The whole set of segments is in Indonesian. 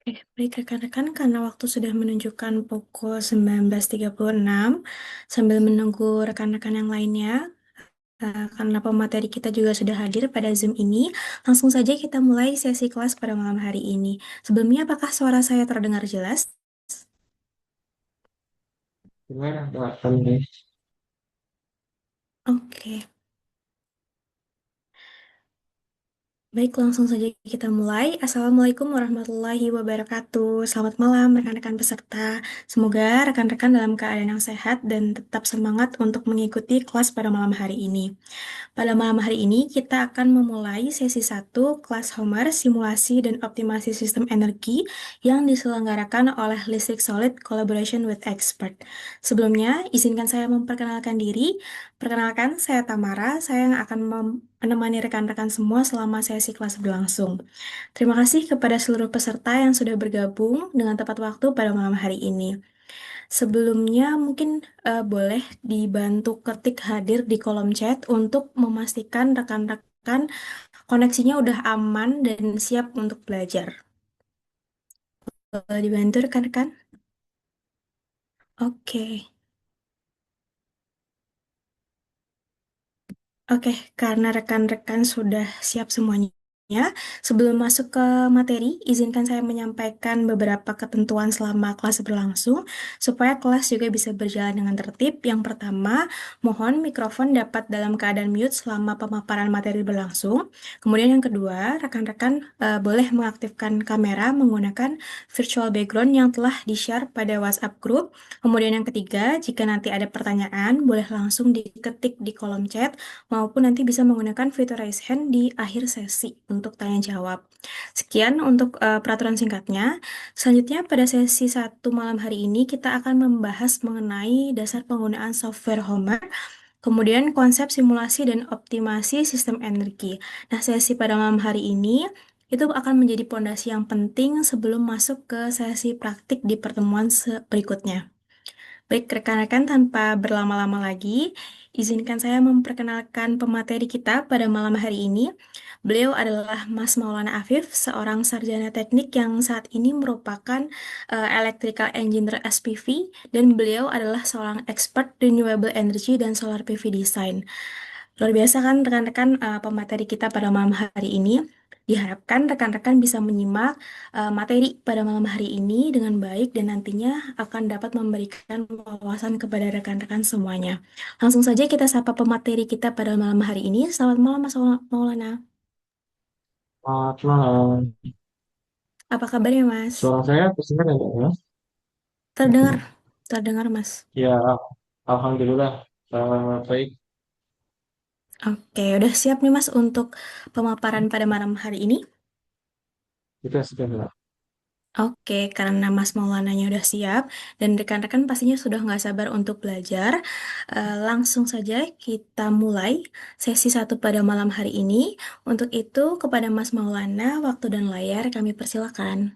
Baik rekan-rekan, karena waktu sudah menunjukkan pukul 19.36, sambil menunggu rekan-rekan yang lainnya, karena pemateri kita juga sudah hadir pada Zoom ini, langsung saja kita mulai sesi kelas pada malam hari ini. Sebelumnya, apakah suara saya terdengar jelas? Gimana Mbak Fani? Oke. Baik, langsung saja kita mulai. Assalamualaikum warahmatullahi wabarakatuh. Selamat malam rekan-rekan peserta. Semoga rekan-rekan dalam keadaan yang sehat dan tetap semangat untuk mengikuti kelas pada malam hari ini. Pada malam hari ini, kita akan memulai sesi satu kelas Homer, simulasi dan optimasi sistem energi yang diselenggarakan oleh Listrik Solid Collaboration with Expert. Sebelumnya, izinkan saya memperkenalkan diri. Perkenalkan, saya Tamara. Saya yang akan menemani rekan-rekan semua selama sesi kelas berlangsung. Terima kasih kepada seluruh peserta yang sudah bergabung dengan tepat waktu pada malam hari ini. Sebelumnya, mungkin boleh dibantu ketik hadir di kolom chat untuk memastikan rekan-rekan koneksinya udah aman dan siap untuk belajar. Dibantu rekan-rekan? Oke. Oke, karena rekan-rekan sudah siap semuanya, sebelum masuk ke materi, izinkan saya menyampaikan beberapa ketentuan selama kelas berlangsung, supaya kelas juga bisa berjalan dengan tertib. Yang pertama, mohon mikrofon dapat dalam keadaan mute selama pemaparan materi berlangsung. Kemudian yang kedua, rekan-rekan boleh mengaktifkan kamera menggunakan virtual background yang telah di-share pada WhatsApp group. Kemudian yang ketiga, jika nanti ada pertanyaan, boleh langsung diketik di kolom chat maupun nanti bisa menggunakan fitur raise hand di akhir sesi untuk tanya jawab. Sekian untuk peraturan singkatnya. Selanjutnya pada sesi satu malam hari ini kita akan membahas mengenai dasar penggunaan software Homer, kemudian konsep simulasi dan optimasi sistem energi. Nah, sesi pada malam hari ini itu akan menjadi pondasi yang penting sebelum masuk ke sesi praktik di pertemuan berikutnya. Baik, rekan-rekan, tanpa berlama-lama lagi, izinkan saya memperkenalkan pemateri kita pada malam hari ini. Beliau adalah Mas Maulana Afif, seorang sarjana teknik yang saat ini merupakan Electrical Engineer SPV, dan beliau adalah seorang expert renewable energy dan solar PV design. Luar biasa kan rekan-rekan pemateri kita pada malam hari ini. Diharapkan rekan-rekan bisa menyimak materi pada malam hari ini dengan baik dan nantinya akan dapat memberikan wawasan kepada rekan-rekan semuanya. Langsung saja kita sapa pemateri kita pada malam hari ini. Selamat malam Mas Maulana. Selamat malam. Apa kabarnya Mas? Suara saya terdengar ya, Mbak, ya? Terdengar, terdengar Mas. Ya, Alhamdulillah. Baik, Oke, udah siap nih Mas untuk pemaparan pada malam hari ini? kita sudah Mbak. Oke, karena Mas Maulananya udah siap dan rekan-rekan pastinya sudah nggak sabar untuk belajar, langsung saja kita mulai sesi satu pada malam hari ini. Untuk itu, kepada Mas Maulana, waktu dan layar kami persilakan.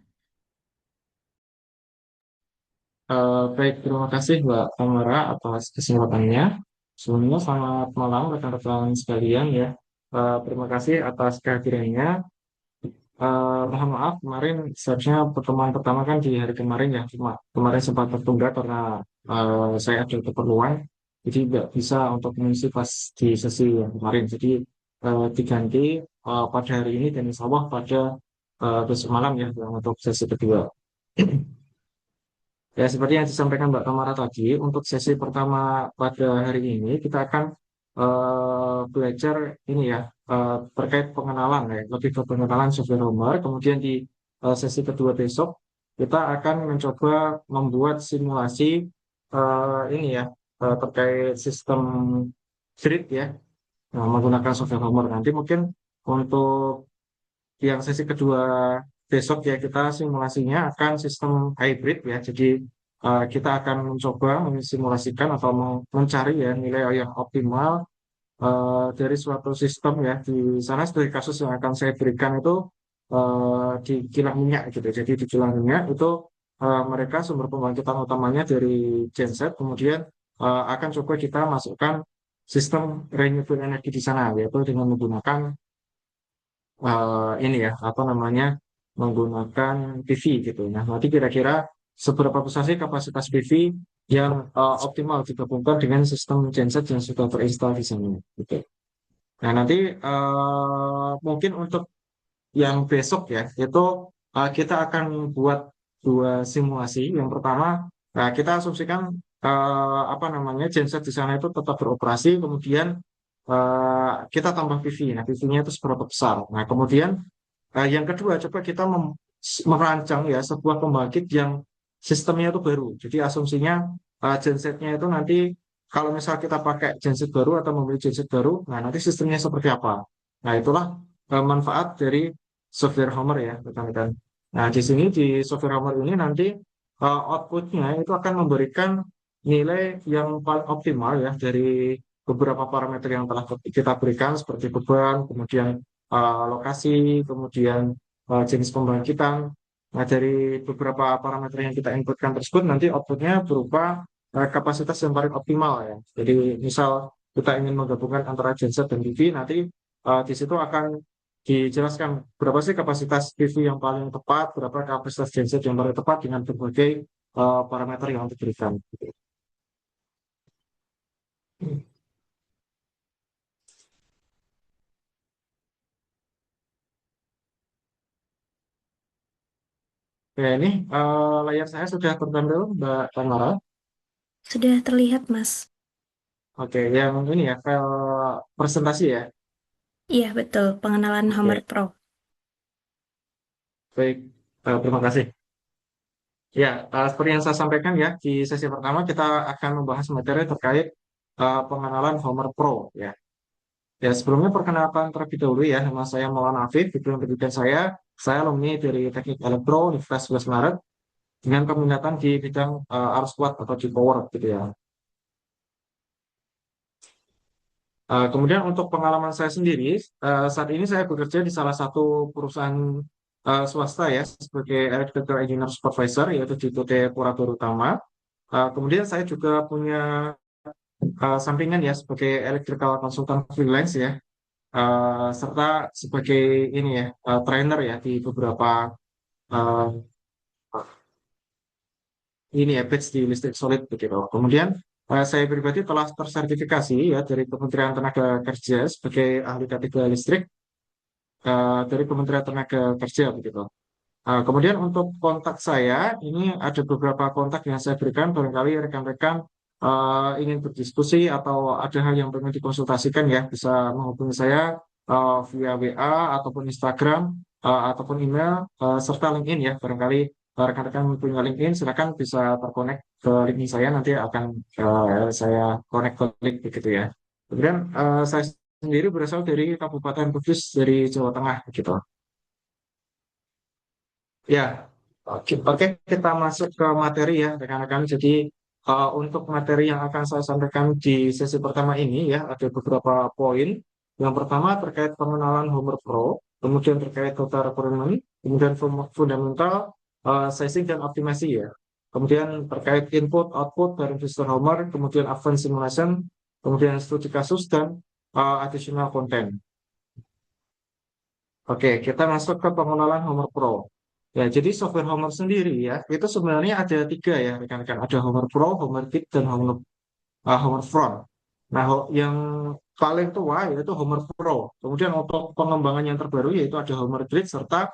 Baik, terima kasih Mbak Tamara atas kesempatannya. Sebelumnya selamat malam rekan-rekan sekalian ya. Terima kasih atas kehadirannya. Mohon maaf kemarin seharusnya pertemuan pertama kan di hari kemarin ya, cuma kemarin sempat tertunda karena saya ada keperluan, jadi nggak bisa untuk mengisi pas di sesi yang kemarin. Jadi diganti pada hari ini dan insya Allah pada besok malam ya yang untuk sesi kedua. Ya seperti yang disampaikan Mbak Tamara tadi, untuk sesi pertama pada hari ini kita akan belajar ini ya terkait pengenalan ya, lebih ke pengenalan software Homer. Kemudian di sesi kedua besok kita akan mencoba membuat simulasi ini ya terkait sistem grid ya, menggunakan software Homer. Nanti mungkin untuk yang sesi kedua besok ya kita simulasinya akan sistem hybrid ya. Jadi kita akan mencoba mensimulasikan atau mencari ya nilai yang optimal dari suatu sistem ya. Di sana sebagai kasus yang akan saya berikan itu di kilang minyak gitu. Jadi di kilang minyak itu mereka sumber pembangkitan utamanya dari genset, kemudian akan coba kita masukkan sistem renewable energy di sana, yaitu dengan menggunakan ini ya apa namanya menggunakan PV gitu. Nah, nanti kira-kira seberapa besar sih kapasitas PV yang optimal digabungkan dengan sistem genset yang sudah terinstall di sini gitu. Nah, nanti mungkin untuk yang besok ya, itu kita akan buat dua simulasi. Yang pertama, kita asumsikan apa namanya genset di sana itu tetap beroperasi, kemudian kita tambah PV. Nah, PV-nya itu seberapa besar. Nah, kemudian yang kedua, coba kita merancang ya sebuah pembangkit yang sistemnya itu baru. Jadi asumsinya gensetnya itu nanti kalau misal kita pakai genset baru atau membeli genset baru, nah nanti sistemnya seperti apa. Nah, itulah manfaat dari software Homer ya, rekan-rekan. Nah, di sini di software Homer ini nanti outputnya itu akan memberikan nilai yang paling optimal ya dari beberapa parameter yang telah kita berikan seperti beban, kemudian lokasi, kemudian jenis pembangkitan. Nah, dari beberapa parameter yang kita inputkan tersebut nanti outputnya berupa kapasitas yang paling optimal ya. Jadi misal kita ingin menggabungkan antara genset dan PV, nanti di situ akan dijelaskan berapa sih kapasitas PV yang paling tepat, berapa kapasitas genset yang paling tepat dengan berbagai parameter yang diberikan. Oke, ini layar saya sudah bertambah, Mbak Tamara. Sudah terlihat, Mas. Oke, yang ini ya, file presentasi ya. Iya, betul. Pengenalan Homer Oke, Pro. baik. Terima kasih. Ya, seperti yang saya sampaikan ya, di sesi pertama kita akan membahas materi terkait pengenalan Homer Pro ya. Ya, sebelumnya perkenalkan terlebih dahulu ya, nama saya Maulana Afif, background pendidikan saya alumni dari Teknik Elektro Universitas 11 Maret dengan peminatan di bidang arus kuat atau di power gitu ya. Kemudian untuk pengalaman saya sendiri, saat ini saya bekerja di salah satu perusahaan swasta ya sebagai Electrical Engineer Supervisor yaitu di PT Pura Barutama. Kemudian saya juga punya sampingan ya sebagai Electrical Consultant freelance ya, serta sebagai ini ya trainer ya di beberapa uh, ini ya batch di listrik solid begitu. Kemudian saya pribadi telah tersertifikasi ya dari Kementerian Tenaga Kerja sebagai ahli K3 listrik dari Kementerian Tenaga Kerja begitu. Kemudian untuk kontak saya, ini ada beberapa kontak yang saya berikan, barangkali rekan-rekan ingin berdiskusi atau ada hal yang pengen dikonsultasikan ya, bisa menghubungi saya via WA ataupun Instagram ataupun email serta LinkedIn ya, barangkali rekan-rekan punya LinkedIn, silakan bisa terkonek ke LinkedIn saya, nanti akan saya connect ke link begitu ya. Kemudian saya sendiri berasal dari Kabupaten Kudus dari Jawa Tengah gitu. Ya, oke, kita masuk ke materi ya, rekan-rekan. Jadi untuk materi yang akan saya sampaikan di sesi pertama ini ya, ada beberapa poin. Yang pertama terkait pengenalan Homer Pro, kemudian terkait total requirement, kemudian fundamental, sizing dan optimasi ya. Kemudian terkait input, output dari register Homer, kemudian advanced simulation, kemudian studi kasus dan additional content. Oke, kita masuk ke pengenalan Homer Pro. Ya, jadi software Homer sendiri ya, itu sebenarnya ada tiga ya, rekan-rekan. Ada Homer Pro, Homer Kit, dan Homer Front. Nah, yang paling tua yaitu Homer Pro. Kemudian untuk pengembangan yang terbaru yaitu ada Homer Grid serta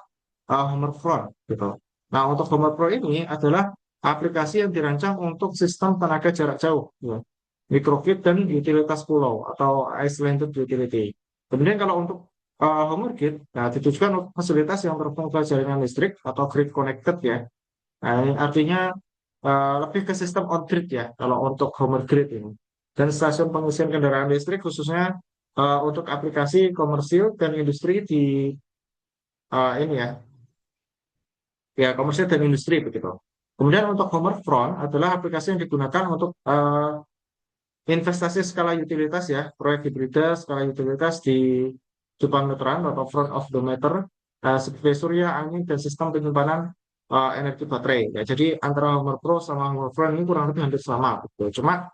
Homer Front gitu. Nah, untuk Homer Pro ini adalah aplikasi yang dirancang untuk sistem tenaga jarak jauh, ya. Microgrid dan utilitas pulau atau islanded utility. Kemudian kalau untuk Homer Grid, nah ditujukan untuk fasilitas yang terhubung ke jaringan listrik atau grid connected ya. Nah, ini artinya lebih ke sistem on grid ya kalau untuk Homer Grid ini. Dan stasiun pengisian kendaraan listrik khususnya untuk aplikasi komersil dan industri di ini ya komersil dan industri begitu. Kemudian untuk Homer Front adalah aplikasi yang digunakan untuk investasi skala utilitas ya, proyek hibrida skala utilitas di depan meteran atau front of the meter seperti surya, angin, dan sistem penyimpanan energi baterai. Ya, jadi antara Homer Pro sama Homer Front ini kurang lebih hampir sama. Gitu. Cuma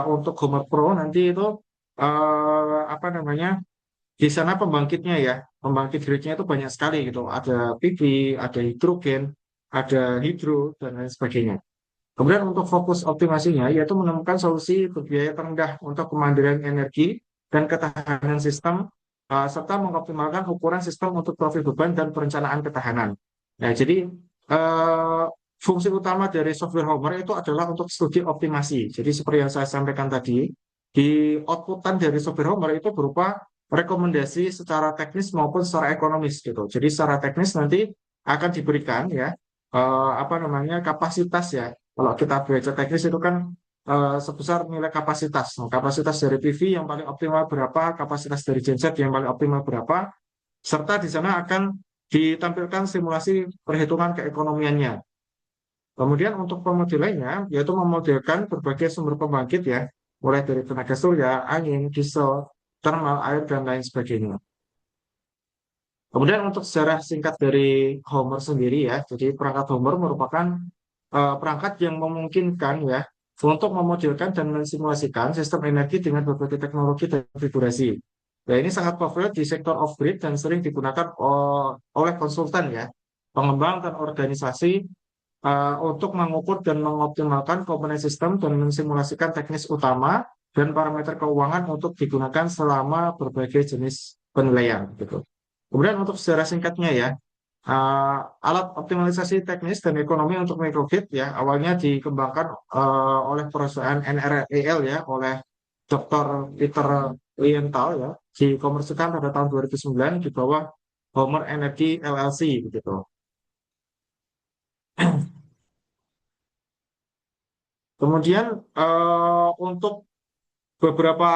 untuk Homer Pro nanti itu apa namanya Di sana pembangkitnya ya, pembangkit gridnya itu banyak sekali gitu. Ada PV, ada hidrogen, ada hidro, dan lain sebagainya. Kemudian untuk fokus optimasinya yaitu menemukan solusi berbiaya terendah untuk kemandirian energi dan ketahanan sistem, serta mengoptimalkan ukuran sistem untuk profil beban dan perencanaan ketahanan. Nah, jadi eh, fungsi utama dari software Homer itu adalah untuk studi optimasi. Jadi seperti yang saya sampaikan tadi, di outputan dari software Homer itu berupa rekomendasi secara teknis maupun secara ekonomis gitu. Jadi secara teknis nanti akan diberikan ya apa namanya kapasitas ya. Kalau kita belajar teknis itu kan sebesar nilai kapasitas. Nah, kapasitas dari PV yang paling optimal berapa, kapasitas dari genset yang paling optimal berapa, serta di sana akan ditampilkan simulasi perhitungan keekonomiannya. Kemudian untuk pemodelannya, yaitu memodelkan berbagai sumber pembangkit ya, mulai dari tenaga surya, angin, diesel, thermal, air, dan lain sebagainya. Kemudian untuk sejarah singkat dari Homer sendiri ya, jadi perangkat Homer merupakan perangkat yang memungkinkan ya untuk memodelkan dan mensimulasikan sistem energi dengan berbagai teknologi dan konfigurasi. Nah, ini sangat populer di sektor off-grid dan sering digunakan oleh konsultan ya, pengembang dan organisasi untuk mengukur dan mengoptimalkan komponen sistem dan mensimulasikan teknis utama dan parameter keuangan untuk digunakan selama berbagai jenis penilaian gitu. Kemudian untuk sejarah singkatnya ya, alat optimalisasi teknis dan ekonomi untuk microgrid ya awalnya dikembangkan oleh perusahaan NREL ya oleh Dr. Peter Lilienthal ya dikomersilkan pada tahun 2009 di bawah Homer Energy LLC begitu. Kemudian untuk beberapa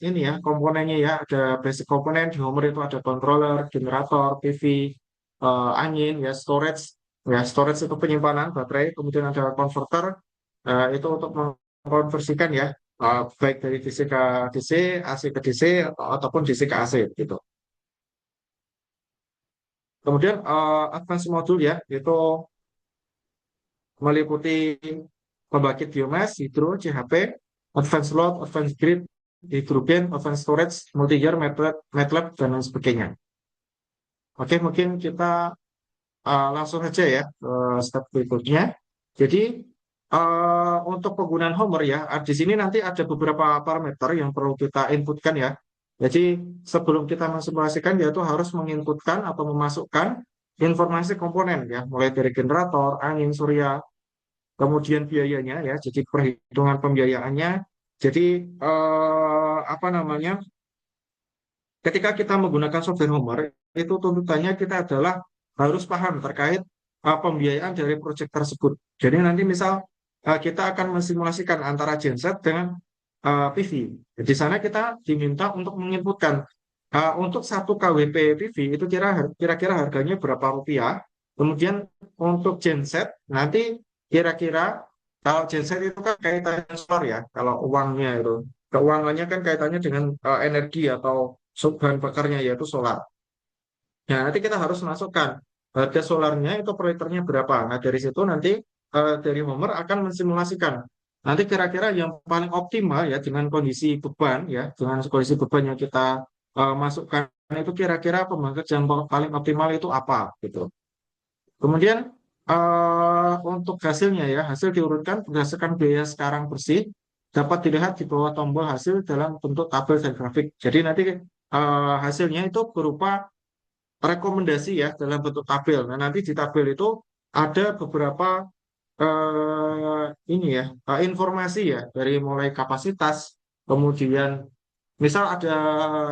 ini ya komponennya ya ada basic komponen di Homer itu ada controller, generator, PV, angin ya storage itu penyimpanan baterai, kemudian ada converter itu untuk mengkonversikan ya baik dari DC ke DC, AC ke DC ataupun DC ke AC gitu. Kemudian advance module ya itu meliputi pembangkit biomass, hidro, CHP, advanced load, advanced grid, hidrogen, advanced storage, multi-year, MATLAB, dan lain sebagainya. Oke, mungkin kita langsung aja ya ke step berikutnya. Jadi untuk penggunaan Homer ya, di sini nanti ada beberapa parameter yang perlu kita inputkan ya. Jadi sebelum kita mensimulasikan, yaitu harus menginputkan atau memasukkan informasi komponen ya, mulai dari generator, angin, surya, kemudian biayanya ya, jadi perhitungan pembiayaannya. Jadi apa namanya? Ketika kita menggunakan software Homer, itu tuntutannya kita adalah harus paham terkait pembiayaan dari proyek tersebut. Jadi nanti misal kita akan mensimulasikan antara genset dengan PV. Di sana kita diminta untuk menginputkan untuk 1 kWp PV itu kira-kira harganya berapa rupiah. Kemudian untuk genset nanti kira-kira kalau genset itu kan kaitannya solar ya, kalau uangnya itu keuangannya kan kaitannya dengan energi atau bahan bakarnya yaitu solar. Nah, nanti kita harus masukkan harga solarnya itu per liternya berapa. Nah, dari situ nanti dari Homer akan mensimulasikan. Nanti kira-kira yang paling optimal ya dengan kondisi beban ya, dengan kondisi beban yang kita masukkan itu kira-kira pembangkit yang paling optimal itu apa gitu. Kemudian untuk hasilnya ya, hasil diurutkan berdasarkan biaya sekarang bersih dapat dilihat di bawah tombol hasil dalam bentuk tabel dan grafik. Jadi nanti hasilnya itu berupa rekomendasi ya dalam bentuk tabel. Nah, nanti di tabel itu ada beberapa ini ya informasi ya dari mulai kapasitas, kemudian misal ada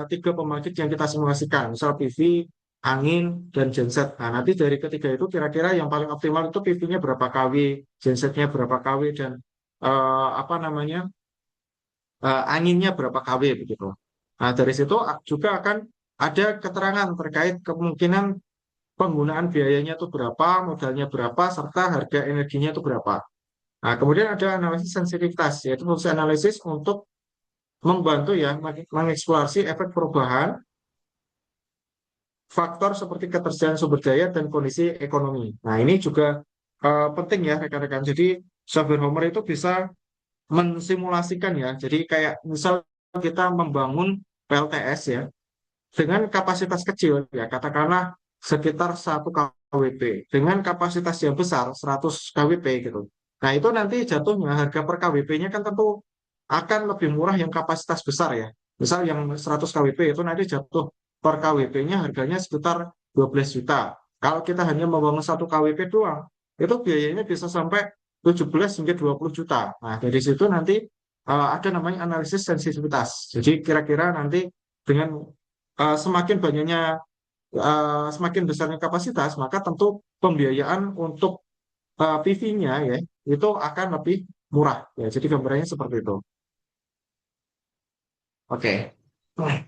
3 pembangkit yang kita simulasikan, misal PV, angin, dan genset. Nah, nanti dari ketiga itu kira-kira yang paling optimal itu PV-nya berapa kW, gensetnya berapa kW, dan apa namanya anginnya berapa kW begitu. Nah, dari situ juga akan ada keterangan terkait kemungkinan penggunaan biayanya itu berapa, modalnya berapa, serta harga energinya itu berapa. Nah, kemudian ada analisis sensitivitas, yaitu fungsi analisis untuk membantu ya mengeksplorasi efek perubahan faktor seperti ketersediaan sumber daya dan kondisi ekonomi. Nah, ini juga penting ya rekan-rekan. Jadi software Homer itu bisa mensimulasikan ya. Jadi kayak misal kita membangun PLTS ya. dengan kapasitas kecil, ya katakanlah sekitar 1 kWp, dengan kapasitas yang besar 100 kWp gitu. Nah itu nanti jatuhnya harga per KWP-nya kan tentu akan lebih murah yang kapasitas besar ya. Misal yang 100 kWp itu nanti jatuh per KWP-nya harganya sekitar 12 juta. Kalau kita hanya membangun 1 kWp doang, itu biayanya bisa sampai 17 hingga 20 juta. Nah dari situ nanti ada namanya analisis sensitivitas. Jadi kira-kira nanti dengan semakin banyaknya semakin besarnya kapasitas, maka tentu pembiayaan untuk PV-nya ya itu akan lebih murah. Ya, jadi gambarannya seperti itu. Oke. Nah,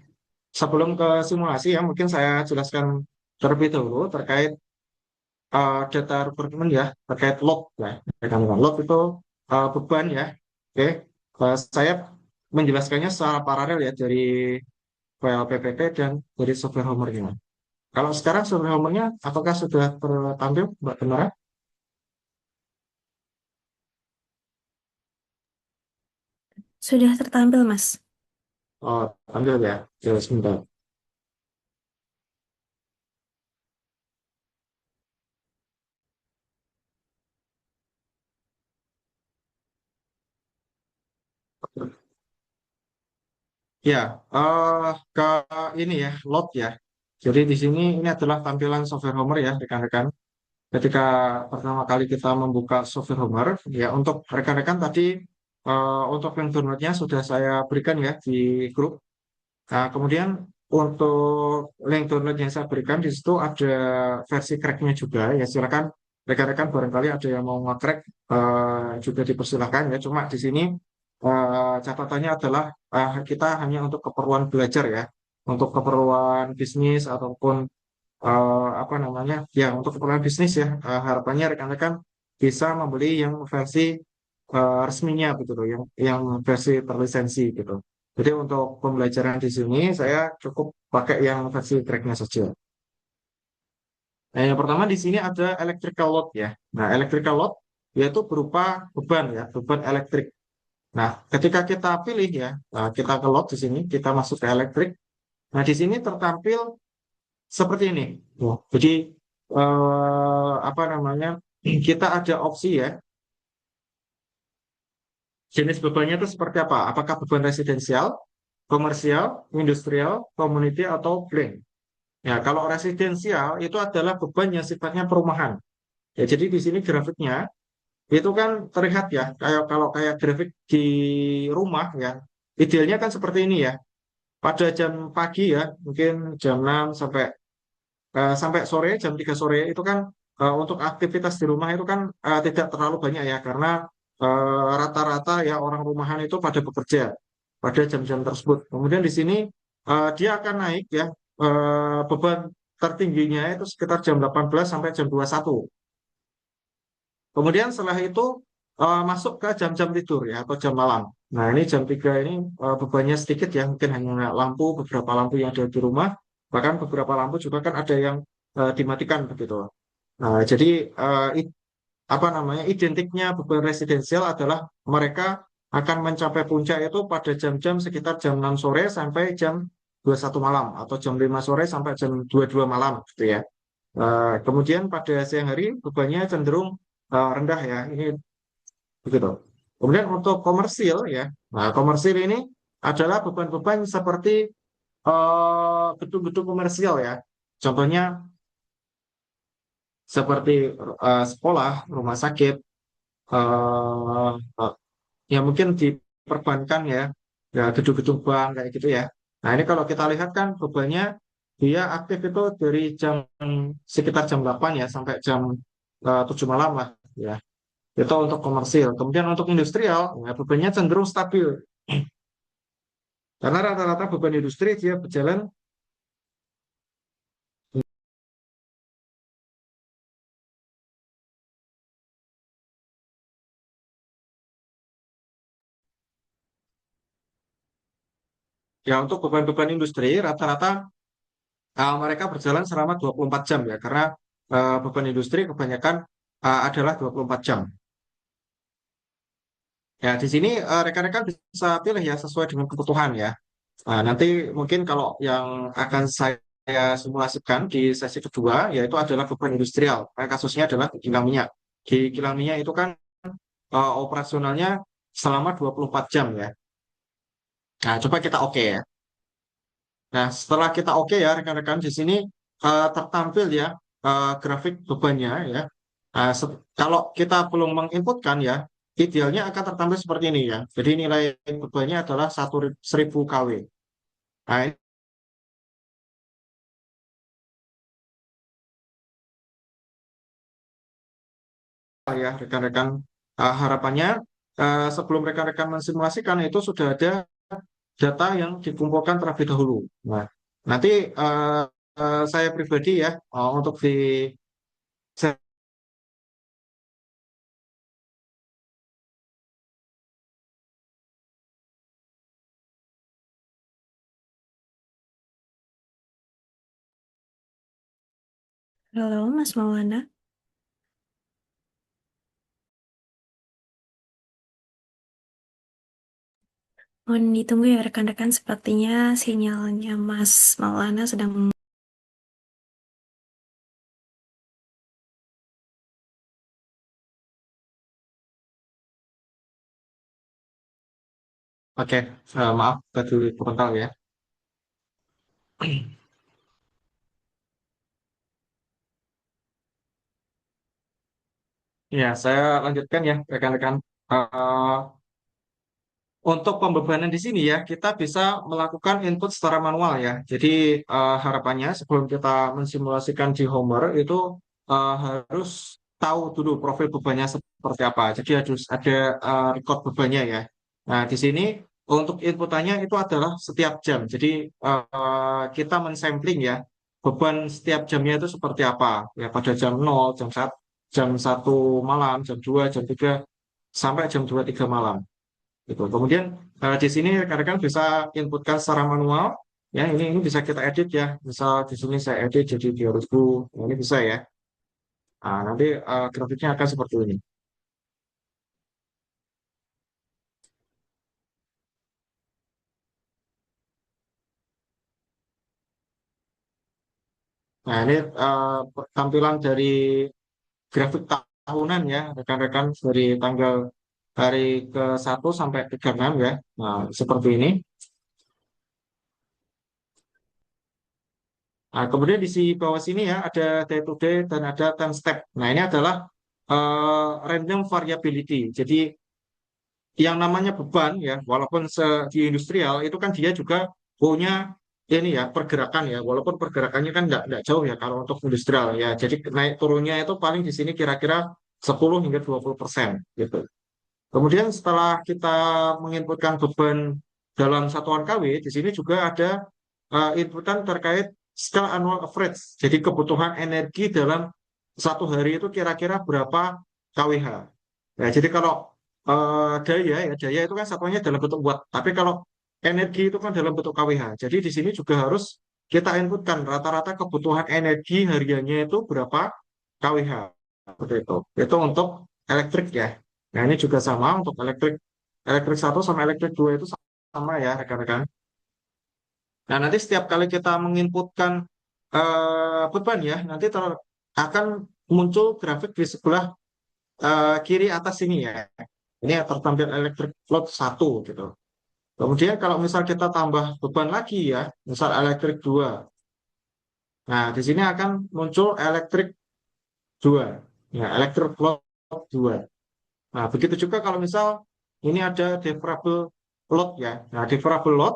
sebelum ke simulasi ya, mungkin saya jelaskan terlebih dahulu terkait data rekrutmen ya, terkait load ya. Rekan-rekan. Load itu beban ya. Oke. Saya menjelaskannya secara paralel ya dari file PPT dan dari software homework-nya. Kalau sekarang software homework-nya apakah sudah tertampil, Mbak Tenara? Sudah tertampil, Mas. Oh, tampil ya. Ya, sebentar. Ya, ke ini ya, load ya. Jadi di sini ini adalah tampilan software homework ya, rekan-rekan. Ketika pertama kali kita membuka software homework, ya untuk rekan-rekan tadi untuk link downloadnya sudah saya berikan ya di grup. Nah, kemudian untuk link download yang saya berikan di situ ada versi cracknya juga ya. Silakan rekan-rekan barangkali ada yang mau nge-crack juga dipersilahkan ya. Cuma di sini catatannya adalah kita hanya untuk keperluan belajar ya, untuk keperluan bisnis ataupun apa namanya ya untuk keperluan bisnis ya. Harapannya rekan-rekan bisa membeli yang versi resminya gitu loh, yang versi terlisensi gitu. Jadi untuk pembelajaran di sini saya cukup pakai yang versi tracknya saja. Nah, yang pertama di sini ada electrical load ya. Nah, electrical load yaitu berupa beban ya, beban elektrik. Nah, ketika kita pilih ya, kita ke load di sini, kita masuk ke elektrik. Nah, di sini tertampil seperti ini. Jadi apa namanya? Kita ada opsi ya. Jenis bebannya itu seperti apa? Apakah beban residensial, komersial, industrial, community, atau blank? Ya, kalau residensial itu adalah beban yang sifatnya perumahan. Ya, jadi di sini grafiknya itu kan terlihat ya, kayak kalau kayak grafik di rumah ya, idealnya kan seperti ini ya. Pada jam pagi ya, mungkin jam 6 sampai sore, jam 3 sore itu kan untuk aktivitas di rumah itu kan tidak terlalu banyak ya, karena rata-rata ya orang rumahan itu pada bekerja pada jam-jam tersebut. Kemudian di sini dia akan naik ya, beban tertingginya itu sekitar jam 18 sampai jam 21. Kemudian setelah itu masuk ke jam-jam tidur ya atau jam malam. Nah ini jam 3 ini bebannya sedikit ya, mungkin hanya lampu, beberapa lampu yang ada di rumah, bahkan beberapa lampu juga kan ada yang dimatikan begitu. Nah jadi apa namanya identiknya beban residensial adalah mereka akan mencapai puncak itu pada jam-jam sekitar jam 6 sore sampai jam 21 malam atau jam 5 sore sampai jam 22 malam gitu ya. Kemudian pada siang hari bebannya cenderung rendah ya. Ini begitu. Kemudian untuk komersil ya. Nah, komersil ini adalah beban-beban seperti gedung-gedung komersial ya. Contohnya seperti sekolah, rumah sakit, eh, ya mungkin diperbankan ya, ya gedung-gedung bank kayak gitu ya. Nah ini kalau kita lihat kan bebannya dia aktif itu dari jam sekitar jam 8 ya sampai jam 7 malam lah ya. Itu untuk komersil. Kemudian untuk industrial, ya, bebannya cenderung stabil. Karena rata-rata beban industri dia berjalan ya untuk beban-beban industri rata-rata mereka berjalan selama 24 jam ya. Karena beban industri kebanyakan adalah 24 jam. Ya, di sini rekan-rekan bisa pilih ya sesuai dengan kebutuhan ya. Nah, nanti mungkin kalau yang akan saya simulasikan di sesi kedua, yaitu adalah beban industrial. Kasusnya adalah di kilang minyak. Di kilang minyak itu kan operasionalnya selama 24 jam ya. Nah, coba kita oke ya. Nah, setelah kita oke ya, rekan-rekan di sini tertampil ya grafik bebannya ya. Kalau kita belum menginputkan ya, idealnya akan tertampil seperti ini ya. Jadi nilai bebannya adalah 1000 kW. Nah, ini ya rekan-rekan. Harapannya sebelum rekan-rekan mensimulasikan itu sudah ada data yang dikumpulkan terlebih dahulu. Nah, nanti saya pribadi ya untuk di Halo, Mas Maulana. Mohon ditunggu ya rekan-rekan, sepertinya sinyalnya Mas Maulana sedang. oke, maaf tadi sebentar ya. Ya, saya lanjutkan ya rekan-rekan. Eh, untuk pembebanan di sini ya, kita bisa melakukan input secara manual ya. Jadi harapannya sebelum kita mensimulasikan di Homer itu harus tahu dulu profil bebannya seperti apa. Jadi harus ada record bebannya ya. Nah, di sini untuk inputannya itu adalah setiap jam. Jadi kita mensampling ya beban setiap jamnya itu seperti apa. Ya pada jam 0, jam 1 malam, jam 2, jam 3 sampai jam 2 3 malam gitu. Kemudian di sini rekan-rekan bisa inputkan secara manual. Ya, ini bisa kita edit ya. Misal di sini saya edit jadi 2000. Nah, ini bisa ya. Nah, nanti grafiknya akan seperti ini. Nah, ini tampilan dari grafik tahunan ya, rekan-rekan dari tanggal hari ke 1 sampai 36 ya. Nah, seperti ini. Nah, kemudian di bawah sini ya ada day to day dan ada time step. Nah, ini adalah random variability. Jadi yang namanya beban ya, walaupun di industrial itu kan dia juga punya ini ya pergerakan ya, walaupun pergerakannya kan nggak jauh ya kalau untuk industrial ya. Jadi naik turunnya itu paling di sini kira-kira 10 hingga 20% gitu. Kemudian setelah kita menginputkan beban dalam satuan kW, di sini juga ada inputan terkait scale annual average. Jadi kebutuhan energi dalam satu hari itu kira-kira berapa kWh. Ya, jadi kalau daya itu kan satuannya dalam bentuk watt. Tapi kalau energi itu kan dalam bentuk kWh. Jadi di sini juga harus kita inputkan rata-rata kebutuhan energi hariannya itu berapa kWh. Seperti itu. Itu untuk elektrik ya. Nah, ini juga sama untuk elektrik. Elektrik 1 sama elektrik 2 itu sama ya, rekan-rekan. Nah, nanti setiap kali kita menginputkan beban ya, nanti akan muncul grafik di sebelah kiri atas ini ya. Ini tertampil elektrik load 1 gitu. Kemudian kalau misal kita tambah beban lagi ya, misal elektrik 2. Nah, di sini akan muncul elektrik 2. Ya, elektrik load 2. Nah, begitu juga kalau misal ini ada deferable load ya. Nah, deferable load,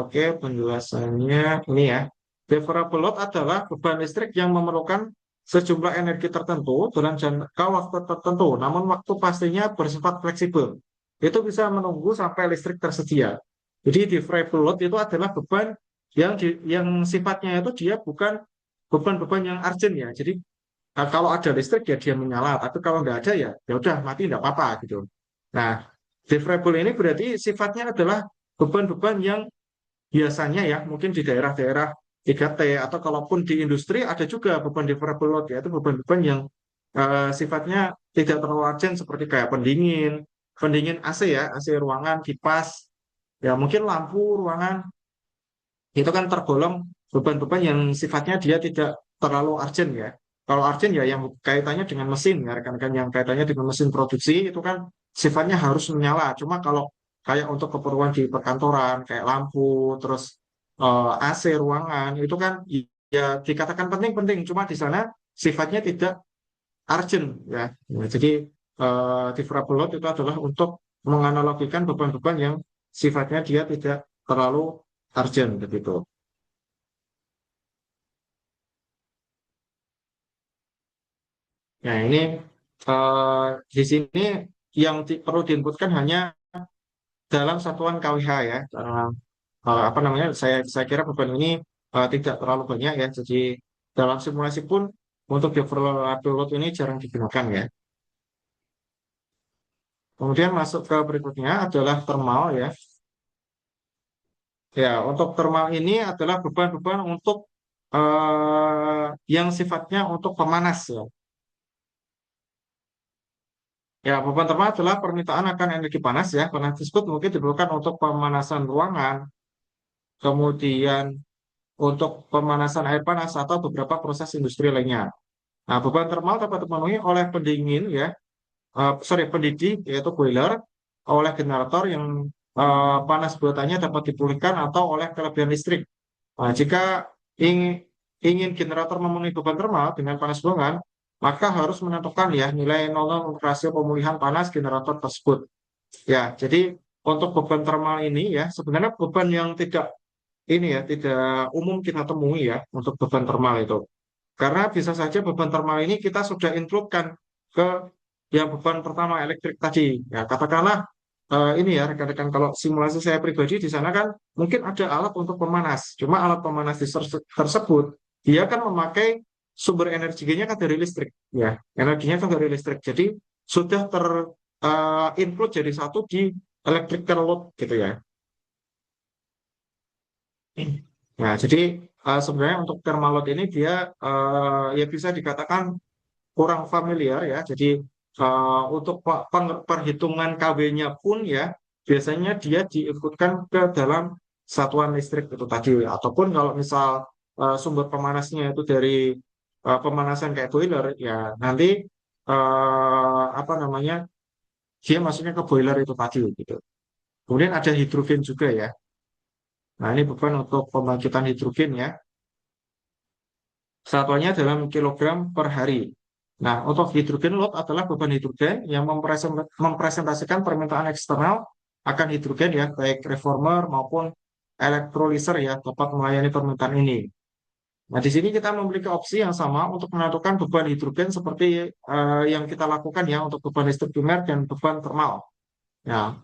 oke, penjelasannya ini ya. Deferable load adalah beban listrik yang memerlukan sejumlah energi tertentu dalam jangka waktu tertentu, namun waktu pastinya bersifat fleksibel. Itu bisa menunggu sampai listrik tersedia. Jadi deferable load itu adalah beban yang sifatnya itu dia bukan beban-beban yang urgent ya. Jadi kalau ada listrik ya dia menyala, tapi kalau nggak ada ya ya udah mati nggak apa-apa gitu. Nah, deferable ini berarti sifatnya adalah beban-beban yang biasanya ya mungkin di daerah-daerah 3T atau kalaupun di industri ada juga beban deferable load yaitu beban-beban yang sifatnya tidak terlalu urgent seperti kayak pendingin AC ya, AC ruangan, kipas. Ya mungkin lampu ruangan itu kan tergolong beban-beban yang sifatnya dia tidak terlalu urgent ya. Kalau urgent ya yang kaitannya dengan mesin ya, rekan-rekan yang kaitannya dengan mesin produksi itu kan sifatnya harus menyala. Cuma kalau kayak untuk keperluan di perkantoran kayak lampu, terus AC ruangan itu kan ya dikatakan penting-penting, cuma di sana sifatnya tidak urgent ya. Ya, jadi favorable load itu adalah untuk menganalogikan beban-beban yang sifatnya dia tidak terlalu urgent begitu. Nah, ini di sini yang perlu diinputkan hanya dalam satuan KWH ya. Karena apa namanya? Saya kira beban ini tidak terlalu banyak ya. Jadi dalam simulasi pun untuk developable load ini jarang digunakan ya. Kemudian masuk ke berikutnya adalah thermal ya. Ya, untuk thermal ini adalah beban-beban untuk yang sifatnya untuk pemanas ya. Ya, beban thermal adalah permintaan akan energi panas ya. Panas tersebut mungkin diperlukan untuk pemanasan ruangan, kemudian untuk pemanasan air panas atau beberapa proses industri lainnya. Nah, beban thermal dapat dipenuhi oleh pendingin ya, pendidih yaitu boiler, oleh generator yang panas buatannya dapat dipulihkan atau oleh kelebihan listrik. Nah, jika ingin generator memenuhi beban thermal dengan panas buangan, maka harus menentukan ya nilai 0 untuk rasio pemulihan panas generator tersebut. Ya, jadi untuk beban thermal ini ya sebenarnya beban yang tidak umum kita temui ya untuk beban thermal itu. Karena bisa saja beban thermal ini kita sudah include-kan ke yang beban pertama elektrik tadi. Ya, katakanlah ini ya rekan-rekan kalau simulasi saya pribadi di sana kan mungkin ada alat untuk pemanas. Cuma alat pemanas tersebut dia kan memakai sumber energinya kan dari listrik. Ya, energinya kan dari listrik. Jadi sudah include jadi satu di electrical load gitu ya. Nah, jadi sebenarnya untuk thermal load ini dia ya bisa dikatakan kurang familiar ya. Jadi untuk perhitungan KW-nya pun ya biasanya dia diikutkan ke dalam satuan listrik itu tadi. Ataupun kalau misal sumber pemanasnya itu dari pemanasan kayak boiler ya nanti apa namanya dia masuknya ke boiler itu tadi gitu. Kemudian ada hidrogen juga ya. Nah ini beban untuk pembangkitan hidrogen ya. Satuannya dalam kilogram per hari. Nah, untuk hidrogen load adalah beban hidrogen yang mempresentasikan permintaan eksternal akan hidrogen ya, baik reformer maupun elektrolyser ya, dapat melayani permintaan ini. Nah, di sini kita memiliki opsi yang sama untuk menentukan beban hidrogen seperti yang kita lakukan ya untuk beban listrik primer dan beban thermal. Ya,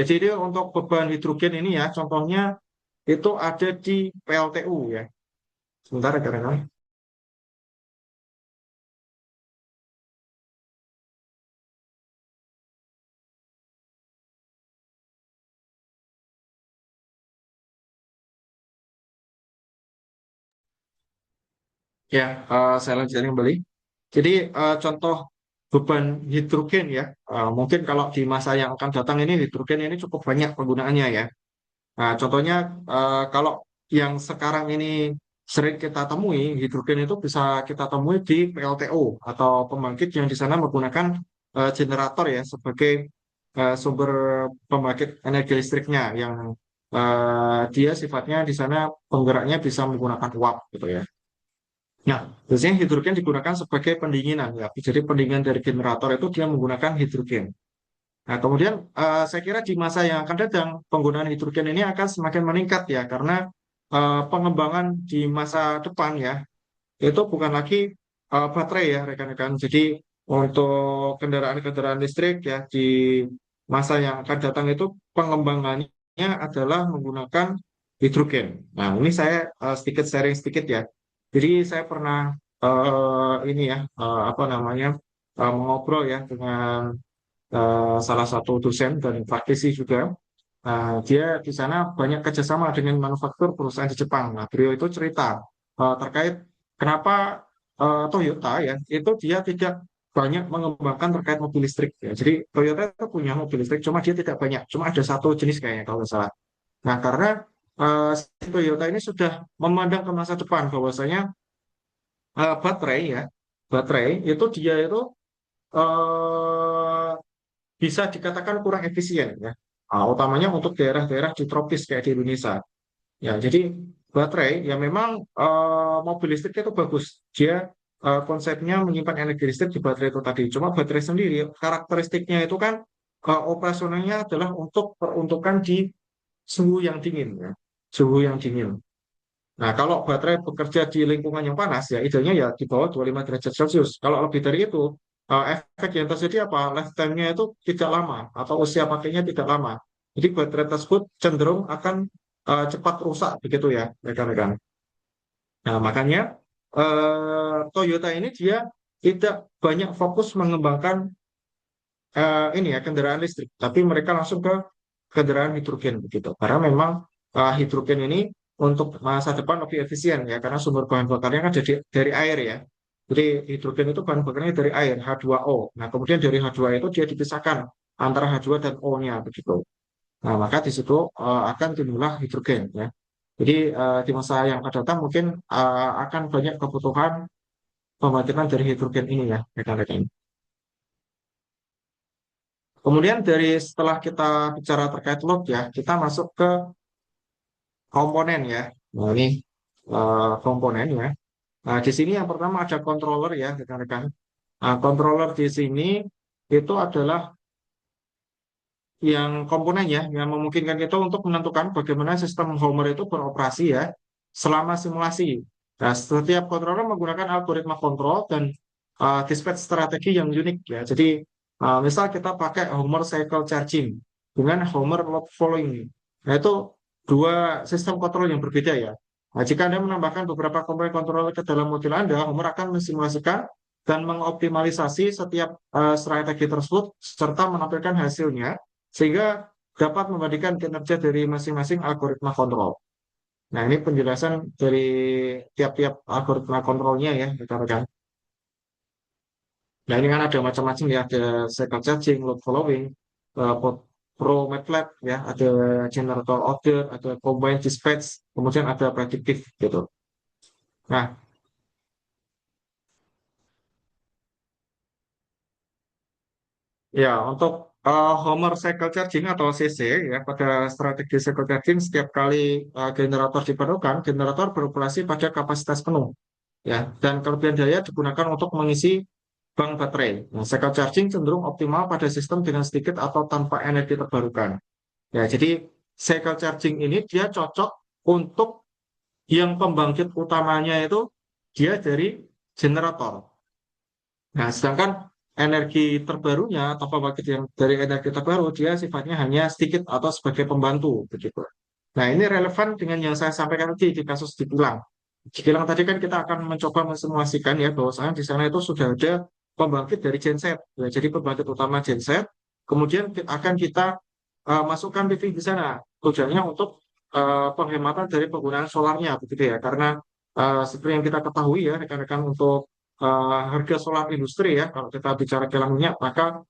jadi untuk beban hidrogen ini ya, contohnya itu ada di PLTU ya. Sebentar ya, rekan. Ya, saya lanjutkan kembali. Jadi contoh beban hidrogen ya, mungkin kalau di masa yang akan datang ini hidrogen ini cukup banyak penggunaannya ya. Nah, contohnya kalau yang sekarang ini sering kita temui, hidrogen itu bisa kita temui di PLTU atau pembangkit yang di sana menggunakan generator ya sebagai sumber pembangkit energi listriknya yang dia sifatnya di sana penggeraknya bisa menggunakan uap gitu ya. Nah, biasanya hidrogen digunakan sebagai pendinginan ya. Jadi pendinginan dari generator itu dia menggunakan hidrogen. Nah, kemudian saya kira di masa yang akan datang penggunaan hidrogen ini akan semakin meningkat ya karena pengembangan di masa depan ya itu bukan lagi baterai ya rekan-rekan. Jadi untuk kendaraan-kendaraan listrik ya di masa yang akan datang itu pengembangannya adalah menggunakan hidrogen. Nah, ini saya sedikit sharing sedikit ya. Jadi saya pernah ini ya apa namanya mengobrol ya dengan salah satu dosen dan praktisi juga. Dia di sana banyak kerjasama dengan manufaktur perusahaan di Jepang. Nah, beliau itu cerita terkait kenapa Toyota ya itu dia tidak banyak mengembangkan terkait mobil listrik ya. Jadi Toyota itu punya mobil listrik, cuma dia tidak banyak, cuma ada satu jenis kayaknya kalau nggak salah. Nah, karena si Toyota ini sudah memandang ke masa depan bahwasanya baterai ya, baterai itu dia itu eh, bisa dikatakan kurang efisien ya. Utamanya untuk daerah-daerah di tropis kayak di Indonesia. Ya, jadi baterai ya memang mobil listrik itu bagus. Dia konsepnya menyimpan energi listrik di baterai itu tadi. Cuma baterai sendiri karakteristiknya itu kan operasionalnya adalah untuk peruntukan di suhu yang dingin ya. Suhu yang dingin. Nah, kalau baterai bekerja di lingkungan yang panas ya idealnya ya di bawah 25 derajat Celcius. Kalau lebih dari itu efek yang terjadi apa? Lifetime-nya itu tidak lama atau usia pakainya tidak lama. Jadi baterai tersebut cenderung akan cepat rusak begitu ya, rekan-rekan. Nah, makanya Toyota ini dia tidak banyak fokus mengembangkan ini ya kendaraan listrik, tapi mereka langsung ke kendaraan hidrogen begitu. Karena memang hidrogen ini untuk masa depan lebih efisien ya, karena sumber bahan bakarnya kan dari air ya. Jadi hidrogen itu bahan bakarnya dari air H2O. Nah, kemudian dari H2O itu dia dipisahkan antara H2 dan O-nya begitu. Nah, maka di situ akan timbullah hidrogen ya. Jadi di masa yang akan datang mungkin akan banyak kebutuhan pembangkitan dari hidrogen ini ya, rekan-rekan. Kemudian dari setelah kita bicara terkait load ya, kita masuk ke komponen ya. Nah, ini komponen ya. Nah, di sini yang pertama ada controller ya, rekan-rekan. Nah, controller di sini itu adalah yang komponen ya, yang memungkinkan kita untuk menentukan bagaimana sistem Homer itu beroperasi ya selama simulasi. Nah, setiap controller menggunakan algoritma kontrol dan dispatch strategi yang unik ya. Jadi, misal kita pakai Homer cycle charging dengan Homer load following. Nah, itu dua sistem kontrol yang berbeda ya. Nah, jika Anda menambahkan beberapa komponen kontrol ke dalam modul Anda, Homer akan mensimulasikan dan mengoptimalisasi setiap strategi tersebut serta menampilkan hasilnya sehingga dapat membandingkan kinerja dari masing-masing algoritma kontrol. Nah, ini penjelasan dari tiap-tiap algoritma kontrolnya ya, rekan-rekan. Nah, ini kan ada macam-macam ya, ada cycle charging, load following, pro MATLAB ya, ada generator order, ada combined dispatch, kemudian ada predictive gitu. Nah, ya, untuk Homer cycle charging atau CC ya pada strategi cycle charging setiap kali generator diperlukan, generator beroperasi pada kapasitas penuh ya dan kelebihan daya digunakan untuk mengisi bank baterai. Nah, cycle charging cenderung optimal pada sistem dengan sedikit atau tanpa energi terbarukan. Ya, jadi cycle charging ini dia cocok untuk yang pembangkit utamanya itu dia dari generator. Nah, sedangkan energi terbarunya atau pembangkit yang dari energi terbaru dia sifatnya hanya sedikit atau sebagai pembantu begitu. Nah, ini relevan dengan yang saya sampaikan tadi di kasus di Kilang. Di Kilang tadi kan kita akan mencoba mensimulasikan ya bahwasanya di sana itu sudah ada pembangkit dari genset. Ya, jadi pembangkit utama genset, kemudian akan kita masukkan PV di sana. Tujuannya untuk penghematan dari penggunaan solarnya begitu ya. Karena seperti yang kita ketahui ya rekan-rekan untuk harga solar industri ya. Kalau kita bicara kilang minyak, maka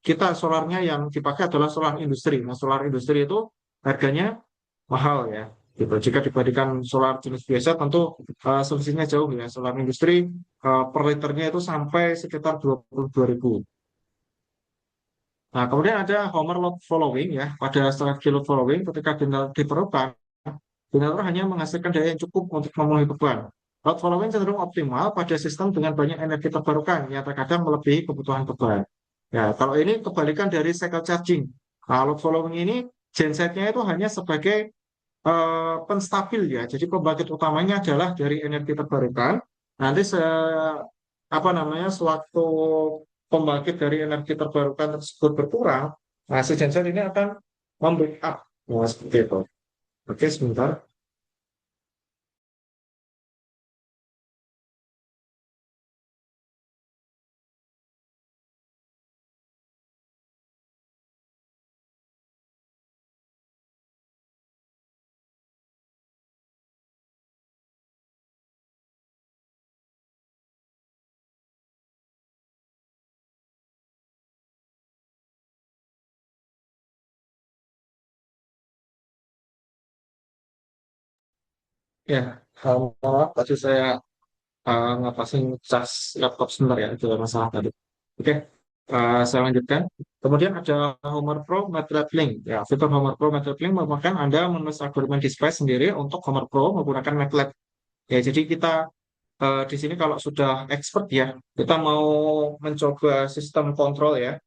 kita solarnya yang dipakai adalah solar industri. Nah, solar industri itu harganya mahal ya. Gitu. Jika dibandingkan solar jenis biasa, tentu selisihnya jauh ya. Solar industri per liternya itu sampai sekitar 22.000. Nah, kemudian ada Homer load following ya. Pada strategi load following, ketika generator diperlukan, generator hanya menghasilkan daya yang cukup untuk memenuhi beban. Load following cenderung optimal pada sistem dengan banyak energi terbarukan yang terkadang melebihi kebutuhan beban. Ya, kalau ini kebalikan dari cycle charging. Nah, load following ini gensetnya itu hanya sebagai penstabil ya. Jadi pembangkit utamanya adalah dari energi terbarukan. Nanti apa namanya sewaktu pembangkit dari energi terbarukan tersebut berkurang, nah si genset ini akan membackup. Nah, seperti itu. Oke, sebentar. Ya, mohon maaf tadi saya ngatasin cas laptop sebentar ya, itu masalah tadi. Oke, saya lanjutkan. Kemudian ada Homer Pro MATLAB Link. Ya, fitur Homer Pro MATLAB Link merupakan Anda menulis algoritma display sendiri untuk Homer Pro menggunakan MATLAB. Ya, jadi kita di sini kalau sudah expert ya, kita mau mencoba sistem kontrol ya.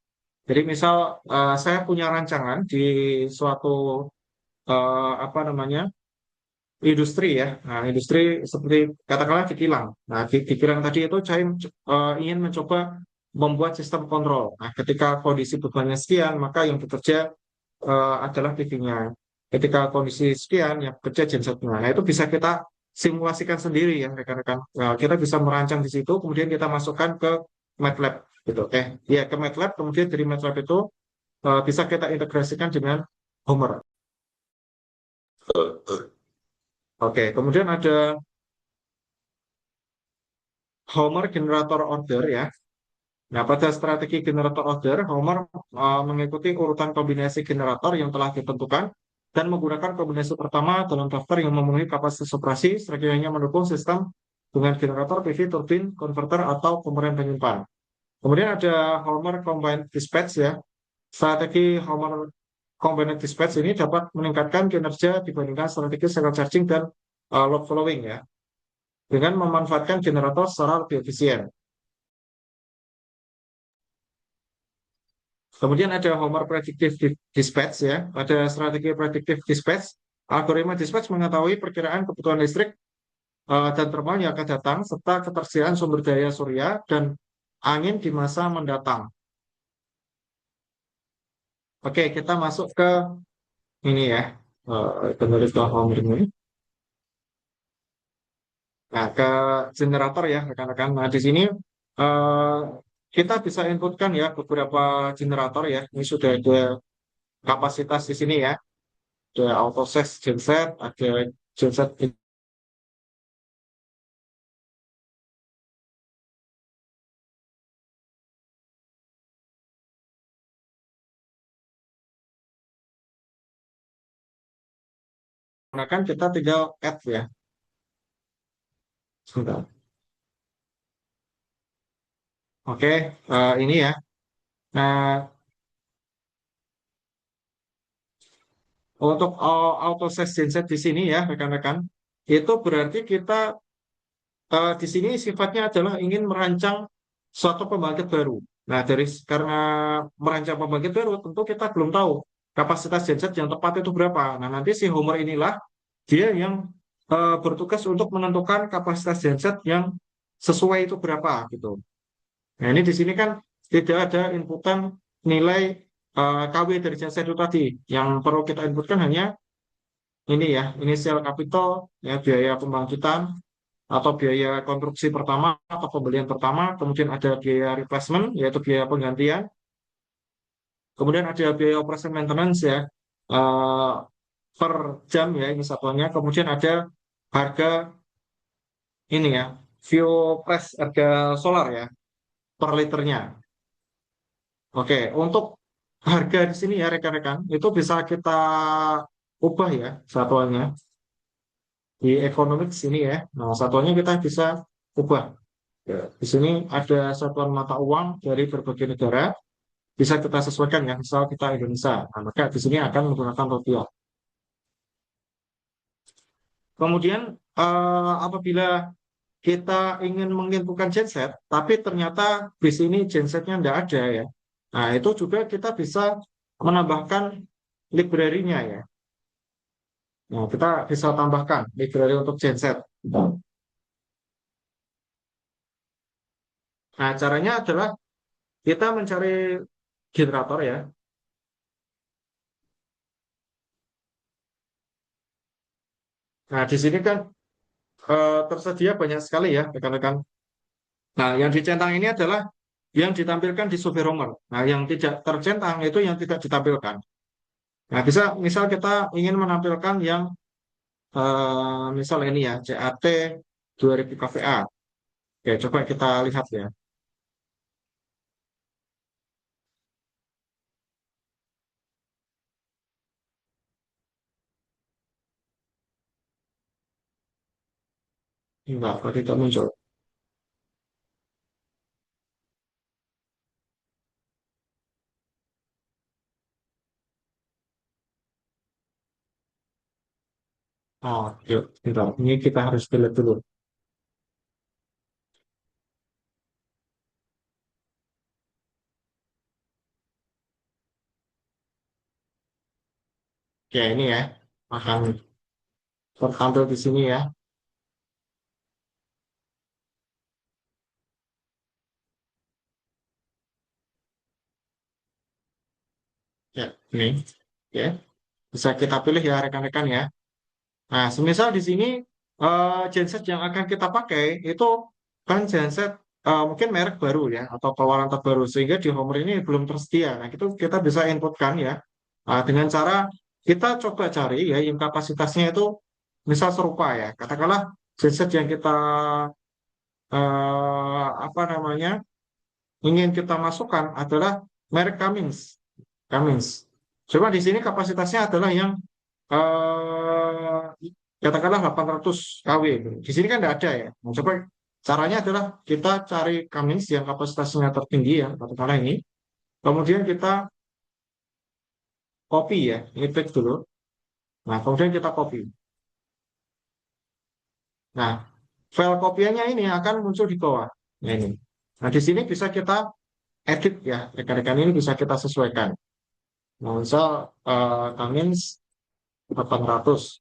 Jadi misal saya punya rancangan di suatu apa namanya industri ya. Nah, industri seperti katakanlah di kilang. Nah, di kilang tadi itu saya ingin mencoba membuat sistem kontrol. Nah, ketika kondisi bebannya sekian, maka yang bekerja adalah PV-nya. Ketika kondisi sekian, yang bekerja gensetnya. Nah, itu bisa kita simulasikan sendiri ya, rekan-rekan. Nah, kita bisa merancang di situ, kemudian kita masukkan ke MATLAB gitu. Ya ke MATLAB, kemudian dari MATLAB itu bisa kita integrasikan dengan Homer. Oke, kemudian ada Homer Generator Order ya. Nah, pada strategi generator order, Homer mengikuti urutan kombinasi generator yang telah ditentukan dan menggunakan kombinasi pertama dalam daftar yang memenuhi kapasitas operasi, strateginya mendukung sistem dengan generator PV, turbin, konverter, atau komponen penyimpan. Kemudian ada Homer Combined Dispatch ya. Strategi Homer Combined Dispatch ini dapat meningkatkan kinerja dibandingkan strategi cycle charging dan load following ya, dengan memanfaatkan generator secara lebih efisien. Kemudian ada Homer Predictive Dispatch ya. Pada strategi Predictive Dispatch, algoritma dispatch mengetahui perkiraan kebutuhan listrik dan thermal yang akan datang serta ketersediaan sumber daya surya dan angin di masa mendatang. Oke, kita masuk ke ini ya. Kembali ke Homer ini. Nah, ke generator ya, rekan-rekan. Nah, di sini eh, kita bisa inputkan ya beberapa generator ya. Ini sudah ada kapasitas di sini ya. Ada autosys genset, ada genset menggunakan kita tinggal add ya. Sebentar. Oke, ini ya. Nah, untuk auto save genset di sini ya, rekan-rekan, itu berarti kita di sini sifatnya adalah ingin merancang suatu pembangkit baru. Nah, karena merancang pembangkit baru, tentu kita belum tahu kapasitas genset yang tepat itu berapa. Nah, nanti si Homer inilah dia yang bertugas untuk menentukan kapasitas genset yang sesuai itu berapa gitu. Nah, ini di sini kan tidak ada inputan nilai KW dari jasa itu tadi. Yang perlu kita inputkan hanya ini ya, inisial capital, ya, biaya pembangkitan, atau biaya konstruksi pertama, atau pembelian pertama, kemudian ada biaya replacement, yaitu biaya penggantian, kemudian ada biaya operation maintenance ya, eh, per jam ya, ini satuannya, kemudian ada harga ini ya, fuel price, harga solar ya, per liternya. Oke, untuk harga di sini ya rekan-rekan, itu bisa kita ubah ya satuannya di economics ini ya. Nah, satuannya kita bisa ubah. Ya, di sini ada satuan mata uang dari berbagai negara, bisa kita sesuaikan ya. Misal kita Indonesia, nah, maka di sini akan menggunakan rupiah. Kemudian apabila kita ingin menginpukan genset, tapi ternyata bis ini gensetnya tidak ada ya. Nah, itu juga kita bisa menambahkan library-nya ya. Nah, kita bisa tambahkan library untuk genset. Nah, caranya adalah kita mencari generator ya. Nah, di sini kan tersedia banyak sekali ya, rekan-rekan. Nah, yang dicentang ini adalah yang ditampilkan di survei Romer. Nah, yang tidak tercentang itu yang tidak ditampilkan. Nah, bisa misal kita ingin menampilkan yang misal ini ya, CAT 2000 kVA. Oke, coba kita lihat ya. Enggak, kok tidak muncul. Oh, yuk, bentar. Ini kita harus delete dulu. Ya, ini ya. Akan tertampil di sini ya. Ya, ini. Ya, bisa kita pilih ya rekan-rekan ya. Nah, semisal di sini genset yang akan kita pakai itu kan genset mungkin merek baru ya atau keluaran terbaru sehingga di Homer ini belum tersedia. Nah, itu kita bisa inputkan ya. Dengan cara kita coba cari ya yang kapasitasnya itu misal serupa ya. Katakanlah genset yang kita apa namanya ingin kita masukkan adalah merek Cummins. Cummins. Coba di sini kapasitasnya adalah yang katakanlah 800 kW. Di sini kan tidak ada ya. Nah, coba caranya adalah kita cari Cummins yang kapasitasnya tertinggi ya, katakanlah ini. Kemudian kita copy ya, ini paste dulu. Nah, kemudian kita copy. Nah, file kopiannya ini akan muncul di bawah. Nah, ini. Nah, di sini bisa kita edit ya, rekan-rekan ini bisa kita sesuaikan. Nah, misal Cummins 800.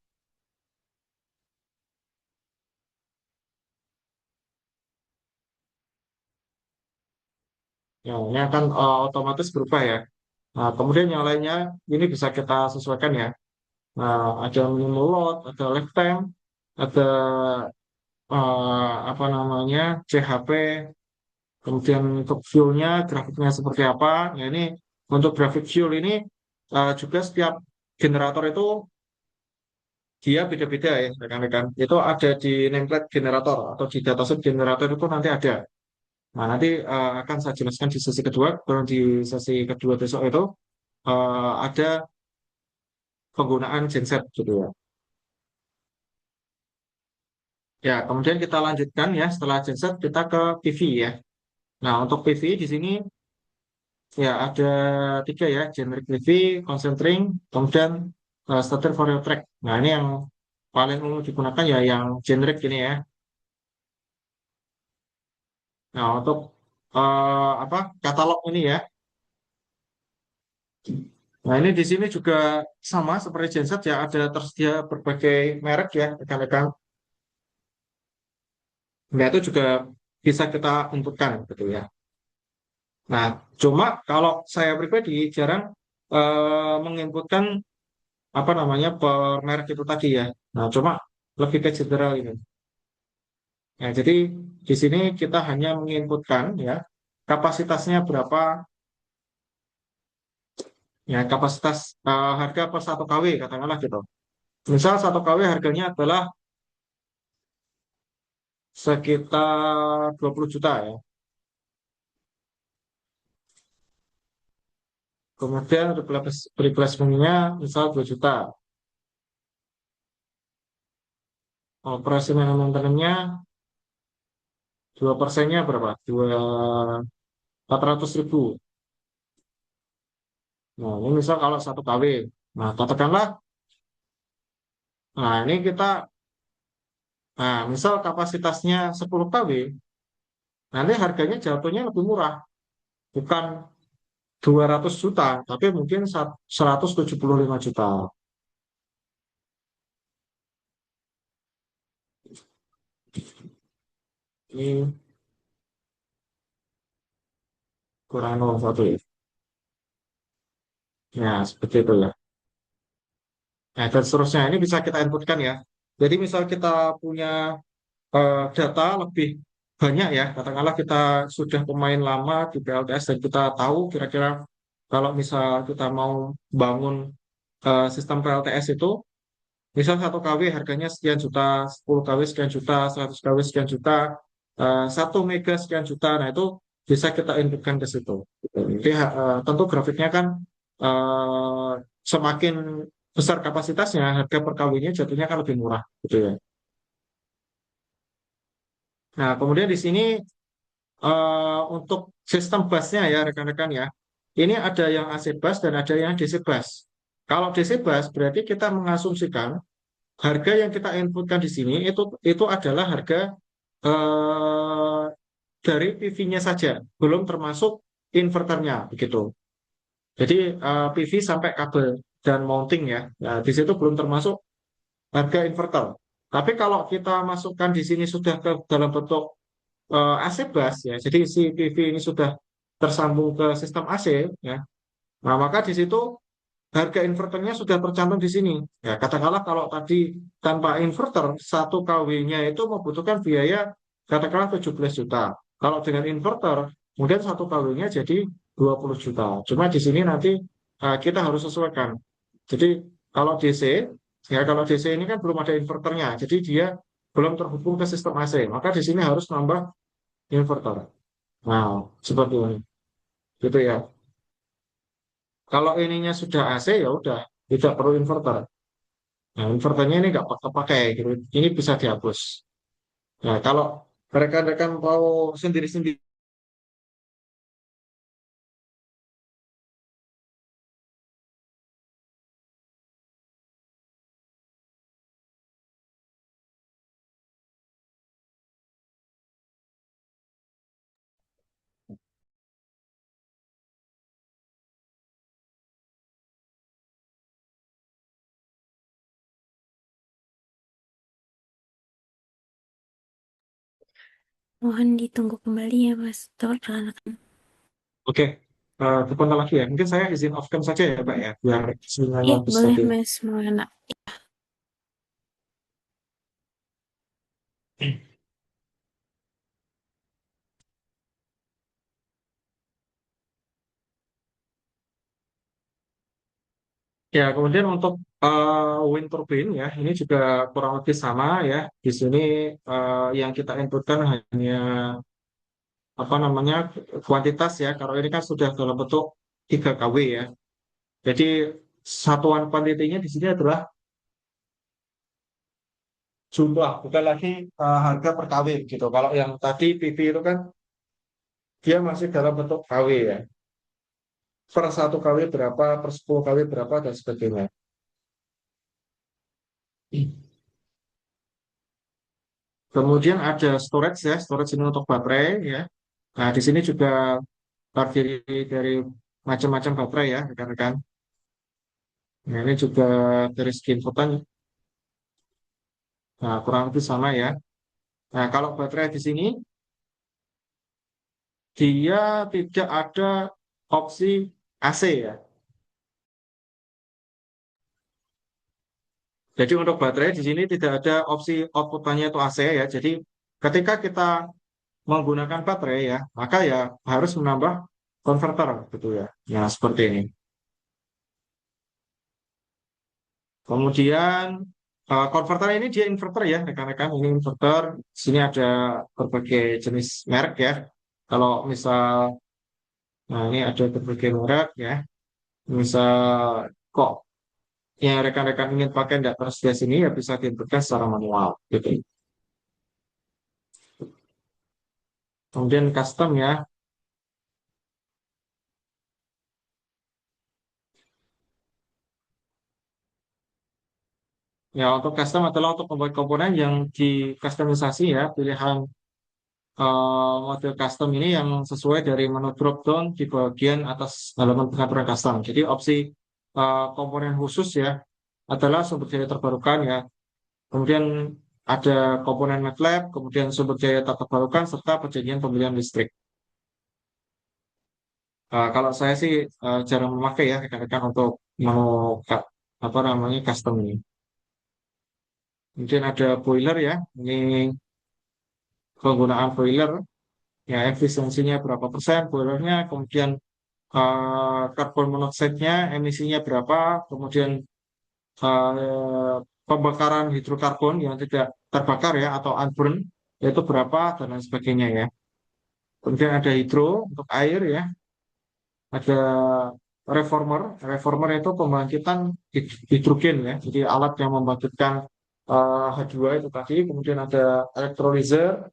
Ya, ini akan otomatis berubah ya. Nah, kemudian yang lainnya ini bisa kita sesuaikan ya. Nah, ada minimal load, ada lifetime, ada apa namanya CHP, kemudian untuk fuel-nya, grafiknya seperti apa. Ya, ini untuk grafik fuel ini juga setiap generator itu dia beda-beda ya, rekan-rekan. Itu ada di nameplate generator atau di dataset generator itu nanti ada. Nah, nanti akan saya jelaskan di sesi kedua. Kalau di sesi kedua besok itu ada penggunaan genset gitu ya. Ya, kemudian kita lanjutkan ya setelah genset kita ke PV ya. Nah, untuk PV di sini ya ada tiga ya, generic PV, concentrating, kemudian starter for your track. Nah, ini yang paling umum digunakan ya yang generic ini ya. Nah, untuk apa katalog ini ya. Nah, ini di sini juga sama seperti genset ya, ada tersedia berbagai merek ya, rekan-rekan. Nah, itu juga bisa kita inputkan gitu ya. Nah, cuma kalau saya pribadi jarang menginputkan apa namanya per merek itu tadi ya. Nah, cuma lebih ke general ini. Nah, jadi di sini kita hanya menginputkan ya kapasitasnya berapa ya kapasitas harga per 1 kW katakanlah gitu. Misal 1 kW harganya adalah sekitar 20 juta ya. Kemudian replacement-nya misal 2 juta. Operasi maintenance-nya 2%-nya berapa? 400 ribu. Nah, ini misal kalau 1 kW. Nah, katakanlah, nah ini kita, nah misal kapasitasnya 10 kW, nanti harganya jatuhnya lebih murah. Bukan 200 juta, tapi mungkin 175 juta. Ini kurang 01 ya. Ya, seperti itu ya. Nah, dan seterusnya ini bisa kita inputkan ya. Jadi misal kita punya data lebih banyak ya, katakanlah kita sudah pemain lama di PLTS dan kita tahu kira-kira kalau misal kita mau bangun sistem PLTS itu, misal 1 kW harganya sekian juta, 10 kW sekian juta, 100 kW sekian juta, 1 mega sekian juta, nah itu bisa kita inputkan ke situ. Jadi tentu grafiknya kan eh, semakin besar kapasitasnya, harga per kW-nya jatuhnya kan lebih murah, gitu ya. Nah, kemudian di sini untuk sistem busnya ya rekan-rekan ya, ini ada yang AC bus dan ada yang DC bus. Kalau DC bus berarti kita mengasumsikan harga yang kita inputkan di sini itu adalah harga eh, dari PV-nya saja, belum termasuk inverternya begitu. Jadi PV sampai kabel dan mounting ya. Nah, di situ belum termasuk harga inverter. Tapi kalau kita masukkan di sini sudah ke dalam bentuk AC bus ya, jadi si PV ini sudah tersambung ke sistem AC ya. Nah, maka di situ harga inverternya sudah tercantum di sini. Ya, katakanlah kalau tadi tanpa inverter, 1 kW-nya itu membutuhkan biaya katakanlah 17 juta. Kalau dengan inverter, kemudian 1 kW-nya jadi 20 juta. Cuma di sini nanti kita harus sesuaikan. Jadi kalau DC, ya kalau DC ini kan belum ada inverternya, jadi dia belum terhubung ke sistem AC. Maka di sini harus nambah inverter. Nah, seperti ini. Gitu ya. Kalau ininya sudah AC ya udah tidak perlu inverter. Nah, inverternya ini nggak pakai gitu. Ini bisa dihapus. Nah, kalau rekan-rekan mau sendiri-sendiri, Mohon ditunggu kembali ya, Mas. Perkenalkan. oke, sebentar lagi ya. Mungkin saya izin off-cam saja ya, Pak ya, biar sinyalnya Iya, lebih boleh, stabil. Mas. Mohon. Ya, kemudian untuk wind turbine ya, ini juga kurang lebih sama ya. Di sini yang kita inputkan hanya apa namanya kuantitas ya. Kalau ini kan sudah dalam bentuk 3 kW ya. Jadi satuan kuantitinya di sini adalah jumlah, bukan lagi harga per kW gitu. Kalau yang tadi PV itu kan dia masih dalam bentuk kW ya. Per 1 kW berapa, per 10 kW berapa, dan sebagainya. Kemudian ada storage ya, storage ini untuk baterai ya. Nah, di sini juga terdiri dari macam-macam baterai ya, rekan-rekan. Nah, ini juga dari segi inputan, nah, kurang lebih sama ya. Nah, kalau baterai di sini, dia tidak ada opsi AC ya. Jadi untuk baterai di sini tidak ada opsi output-nya itu AC ya. Jadi ketika kita menggunakan baterai ya, maka ya harus menambah konverter gitu ya. Nah, seperti ini. Kemudian konverter ini dia inverter ya, rekan-rekan. Ini inverter. Di sini ada berbagai jenis merek ya. Kalau misal, nah ini ada berbagai merek ya. Misal kok yang rekan-rekan ingin pakai tidak tersedia sini ya bisa diinputkan secara manual gitu. Kemudian custom ya. Ya, untuk custom adalah untuk membuat komponen yang dikustomisasi ya, pilihan model custom ini yang sesuai dari menu drop down di bagian atas halaman pengaturan custom. Jadi opsi komponen khusus ya adalah sumber daya terbarukan ya. Kemudian ada komponen MATLAB, kemudian sumber daya tak terbarukan serta perjanjian pembelian listrik. Kalau saya sih jarang memakai ya rekan-rekan untuk menu apa namanya custom ini. Kemudian ada boiler ya. Ini penggunaan boiler ya, efisiensinya berapa persen boilernya, kemudian karbon monoksida emisinya berapa, kemudian pembakaran hidrokarbon yang tidak terbakar ya atau unburn yaitu berapa dan lain sebagainya ya. Kemudian ada hidro untuk air ya, ada reformer. Reformer itu pembangkitan hidrogen ya, jadi alat yang membangkitkan H2 itu tadi. Kemudian ada electrolyzer,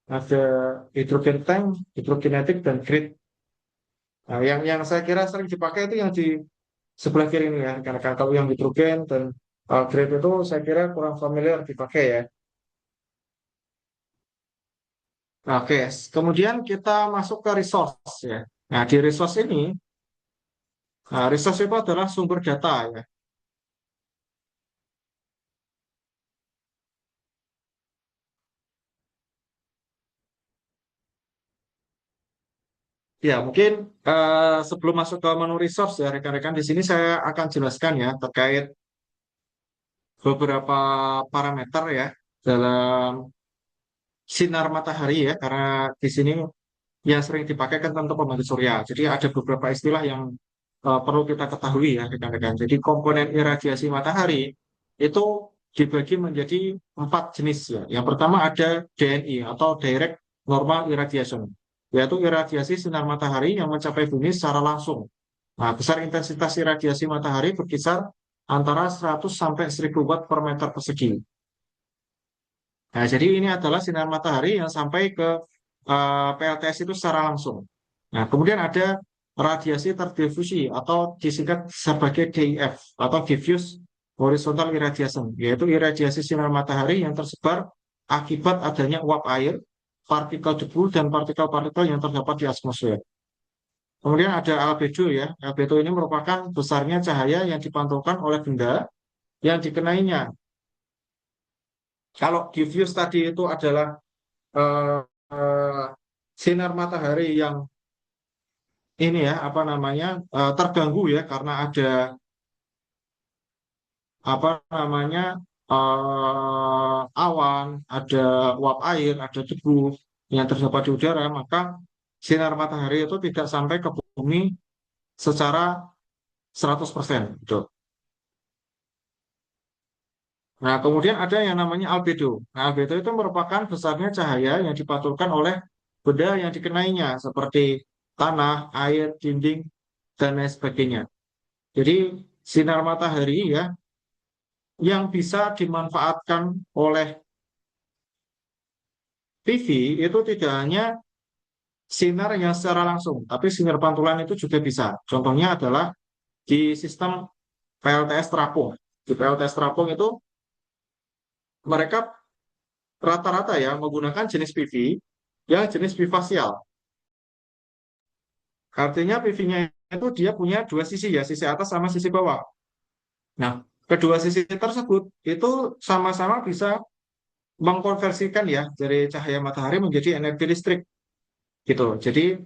ada hidrogen tank, hidrokinetik, dan grid. Nah, yang saya kira sering dipakai itu yang di sebelah kiri ini ya, karena kalau yang hidrogen dan grid itu saya kira kurang familiar dipakai ya. Nah, oke, kemudian kita masuk ke resource ya. Nah, di resource ini, nah, resource itu adalah sumber data ya. Ya, mungkin sebelum masuk ke menu resource ya, rekan-rekan di sini saya akan jelaskan ya terkait beberapa parameter ya dalam sinar matahari ya, karena di sini yang sering dipakai kan tentu pembangkit surya. Jadi ada beberapa istilah yang perlu kita ketahui ya, rekan-rekan. Jadi komponen iradiasi matahari itu dibagi menjadi 4 jenis ya. Yang pertama ada DNI atau Direct Normal Irradiation, yaitu iradiasi sinar matahari yang mencapai bumi secara langsung. Nah, besar intensitas iradiasi matahari berkisar antara 100 sampai 1000 watt per meter persegi. Nah, jadi ini adalah sinar matahari yang sampai ke PLTS itu secara langsung. Nah, kemudian ada radiasi terdifusi atau disingkat sebagai DIF atau diffuse horizontal irradiation, yaitu iradiasi sinar matahari yang tersebar akibat adanya uap air, partikel debu, dan partikel-partikel yang terdapat di atmosfer. Kemudian ada albedo ya. Albedo ini merupakan besarnya cahaya yang dipantulkan oleh benda yang dikenainya. Kalau diffuse tadi itu adalah eh, eh, sinar matahari yang ini ya apa namanya terganggu ya karena ada apa namanya awan, ada uap air, ada debu yang terdapat di udara, maka sinar matahari itu tidak sampai ke bumi secara 100%. Gitu. Nah, kemudian ada yang namanya albedo. Nah, albedo itu merupakan besarnya cahaya yang dipantulkan oleh benda yang dikenainya seperti tanah, air, dinding, dan lain sebagainya. Jadi sinar matahari ya yang bisa dimanfaatkan oleh TV itu tidak hanya sinar yang secara langsung, tapi sinar pantulan itu juga bisa. Contohnya adalah di sistem PLTS terapung. Di PLTS terapung itu mereka rata-rata ya menggunakan jenis PV yang jenis bifasial. Artinya PV-nya itu dia punya dua sisi ya, sisi atas sama sisi bawah. Nah, kedua sisi tersebut itu sama-sama bisa mengkonversikan ya dari cahaya matahari menjadi energi listrik gitu. Jadi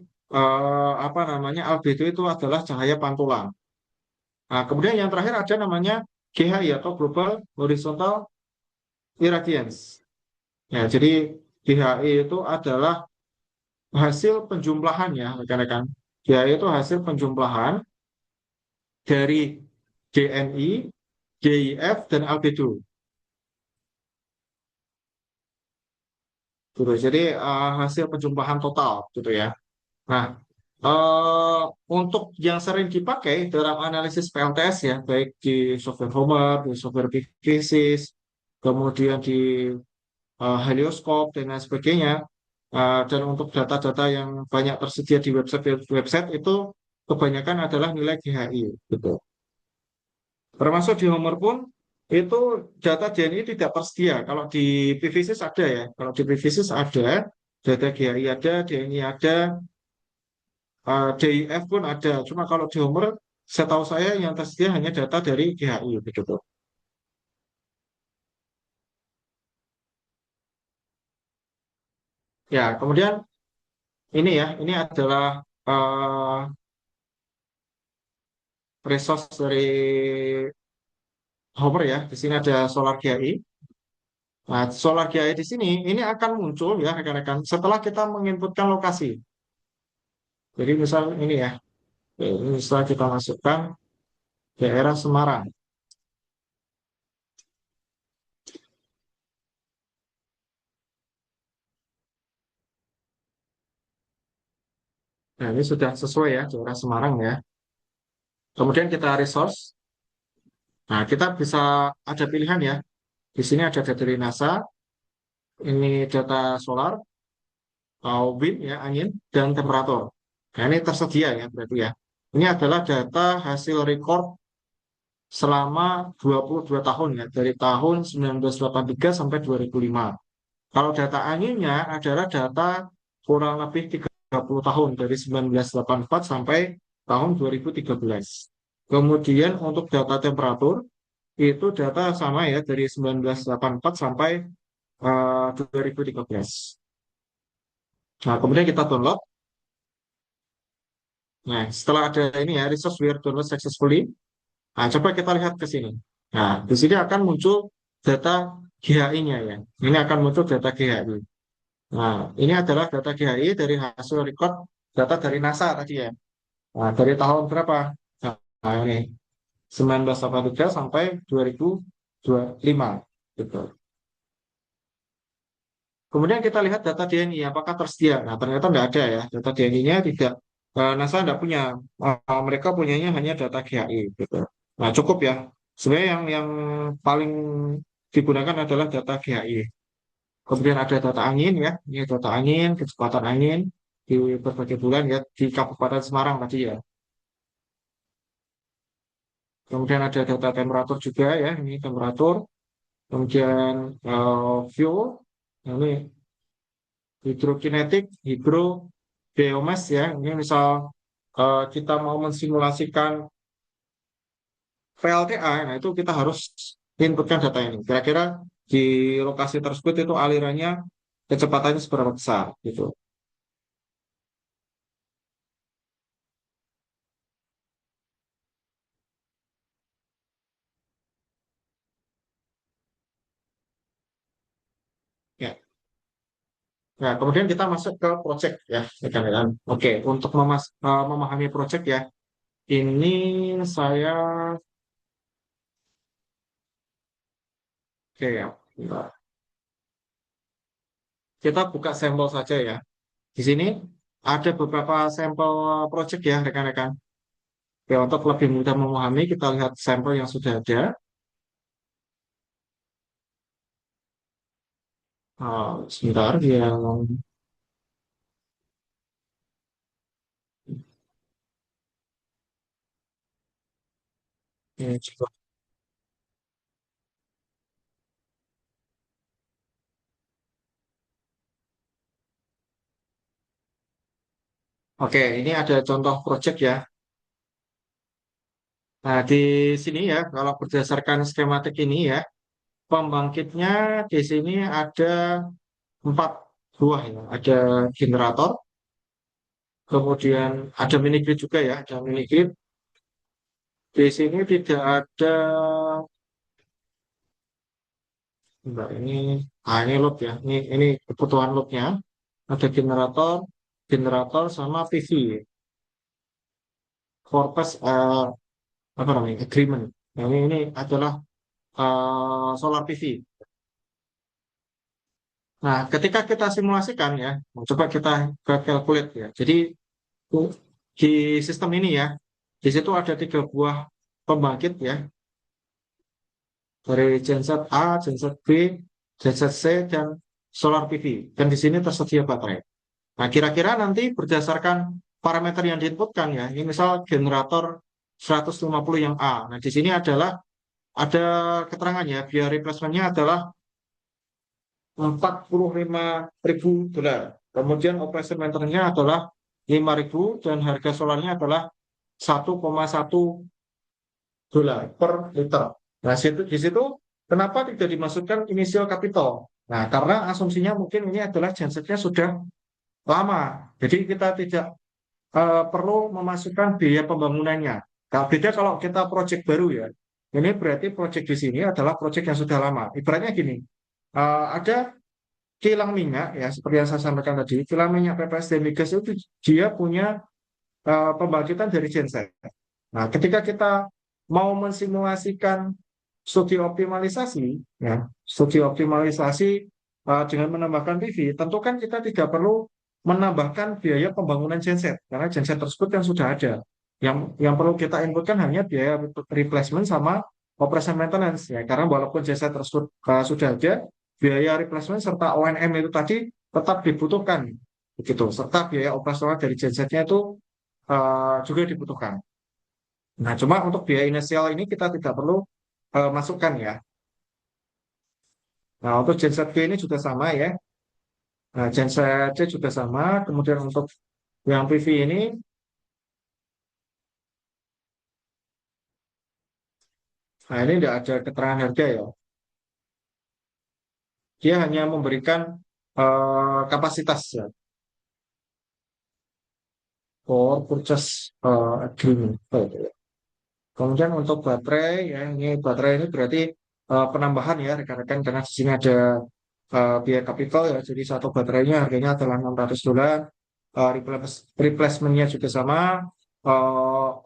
apa namanya albedo itu adalah cahaya pantulan. Nah, kemudian yang terakhir ada namanya GHI atau Global Horizontal Irradiance. Ya, jadi GHI itu adalah hasil penjumlahan ya rekan-rekan. GHI itu hasil penjumlahan dari DNI, DIF, dan albedo. Gitu. Jadi hasil penjumlahan total gitu ya. Nah, eh, untuk yang sering dipakai dalam analisis PLTS ya, baik di software Homer, di software Big Thesis, kemudian di Helioscope dan lain sebagainya, dan untuk data-data yang banyak tersedia di website itu kebanyakan adalah nilai GHI gitu. Termasuk di Homer pun itu data DNI tidak tersedia. Kalau di PVSys ada ya, kalau di PVSys ada data GHI ada, DNI ada, DIF pun ada. Cuma kalau di Homer, setahu saya yang tersedia hanya data dari GHI begitu. Ya, kemudian ini ya, ini adalah resource dari Homer ya. Di sini ada solar GHI. Nah, solar GHI di sini ini akan muncul ya rekan-rekan setelah kita menginputkan lokasi. Jadi misal ini ya, ini setelah kita masukkan daerah Semarang. Nah, ini sudah sesuai ya daerah Semarang ya. Kemudian kita resource. Nah, kita bisa ada pilihan ya. Di sini ada dari NASA, ini data solar, wind ya, angin, dan temperatur. Nah, ini tersedia ya berarti ya. Ini adalah data hasil record selama 22 tahun ya, dari tahun 1983 sampai 2005. Kalau data anginnya adalah data kurang lebih 30 tahun, dari 1984 sampai tahun 2013. Kemudian untuk data temperatur, itu data sama ya, dari 1984 sampai 2013. Nah, kemudian kita download. Nah, setelah ada ini ya, resource were download successfully. Nah, coba kita lihat ke sini. Nah, di sini akan muncul data GHI-nya ya. Ini akan muncul data GHI. Nah, ini adalah data GHI dari hasil record data dari NASA tadi ya. Nah, dari tahun berapa? Nah, ini 1983 sampai 2025 gitu. Kemudian kita lihat data DNI apakah tersedia. Nah, ternyata tidak ada ya. Data DNI-nya tidak, NASA tidak punya. Mereka punyanya hanya data GHI gitu. Nah, cukup ya. Sebenarnya yang paling digunakan adalah data GHI. Kemudian ada data angin ya. Ini data angin, kecepatan angin di berbagai bulan ya, di Kabupaten Semarang tadi ya. Kemudian ada data temperatur juga ya. Ini temperatur. Kemudian fuel. Nah, ini hidrokinetik, hidrobiomas ya. Ini misal kita mau mensimulasikan PLTA, nah itu kita harus inputkan data ini. Kira-kira di lokasi tersebut itu alirannya kecepatannya seberapa besar gitu. Ya. Nah, kemudian kita masuk ke project ya, rekan-rekan. Oke, untuk memahami project ya, ini saya oke ya. Bentar. Kita buka sampel saja ya. Di sini ada beberapa sampel project ya, rekan-rekan. Ya, untuk lebih mudah memahami, kita lihat sampel yang sudah ada. Sebentar, yang ini coba. Oke, ini ada contoh project ya. Nah, di sini ya, kalau berdasarkan skematik ini ya, pembangkitnya di sini ada 4 buah ya. Ada generator, kemudian ada mini grid juga ya, ada mini grid. Di sini tidak ada, enggak, ini load ya. Ini kebutuhan loadnya. Ada generator, generator sama PV, forecast apa namanya agreement. Nah, ini adalah solar PV. Nah, ketika kita simulasikan ya, coba kita calculate ya. Jadi di sistem ini ya, di situ ada 3 buah pembangkit ya, dari genset A, genset B, genset C, dan solar PV. Dan di sini tersedia baterai. Nah, kira-kira nanti berdasarkan parameter yang diinputkan ya, ini misal generator 150 yang A. Nah, di sini adalah ada keterangannya, biaya replacementnya adalah 45.000 dolar. Kemudian operation maintenance-nya adalah 5.000 dan harga solarnya adalah 1,1 dolar per liter. Nah, di situ kenapa tidak dimasukkan initial capital? Nah, karena asumsinya mungkin ini adalah gensetnya sudah lama. Jadi kita tidak perlu memasukkan biaya pembangunannya. Nah, beda kalau kita proyek baru ya. Ini berarti proyek di sini adalah proyek yang sudah lama. Ibaratnya gini, ada kilang minyak ya seperti yang saya sampaikan tadi, kilang minyak PPSD Migas itu dia punya pembangkitan dari genset. Nah, ketika kita mau mensimulasikan studi optimalisasi, ya, studi optimalisasi dengan menambahkan PV, tentu kan kita tidak perlu menambahkan biaya pembangunan genset karena genset tersebut yang sudah ada. Yang perlu kita inputkan hanya biaya replacement sama operation maintenance ya, karena walaupun genset tersebut sudah ada, biaya replacement serta O&M itu tadi tetap dibutuhkan begitu. Serta biaya operasional dari gensetnya itu juga dibutuhkan. Nah, cuma untuk biaya inisial ini kita tidak perlu masukkan ya. Nah, untuk genset B ini juga sama ya. Nah, genset C juga sama. Kemudian untuk yang PV ini, nah ini tidak ada keterangan harga ya. Dia hanya memberikan kapasitas ya, for purchase agreement. Kemudian untuk baterai ya, ini baterai ini berarti penambahan ya rekan-rekan karena di sini ada biaya capital ya. Jadi satu baterainya harganya adalah $600. Replacementnya juga sama.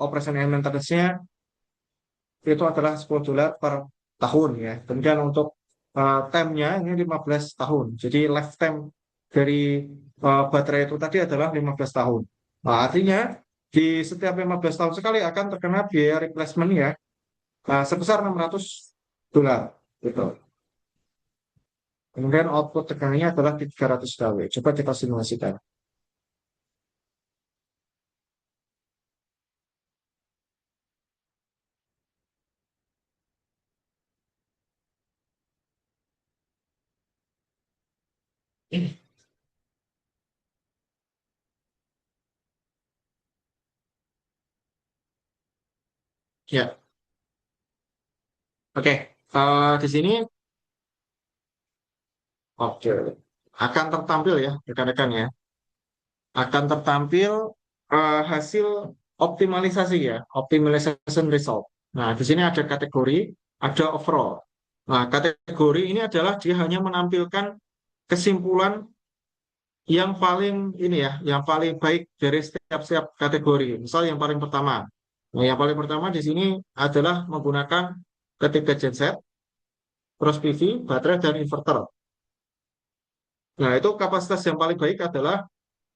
Operation and maintenance-nya itu adalah $10 per tahun ya. Kemudian untuk time-nya ini 15 tahun. Jadi lifetime dari baterai itu tadi adalah 15 tahun. Nah, artinya di setiap 15 tahun sekali akan terkena biaya replacement ya sebesar $600 gitu. Kemudian output tegangannya adalah 300 kW. Coba kita simulasikan. Ya, oke. Di sini oke akan tertampil ya rekan-rekan ya. Akan tertampil hasil optimalisasi ya, optimization result. Nah, di sini ada kategori, ada overall. Nah, kategori ini adalah dia hanya menampilkan kesimpulan yang paling ini ya, yang paling baik dari setiap kategori. Misal yang paling pertama. Nah, yang paling pertama di sini adalah menggunakan ketiga genset, terus PV, baterai, dan inverter. Nah, itu kapasitas yang paling baik adalah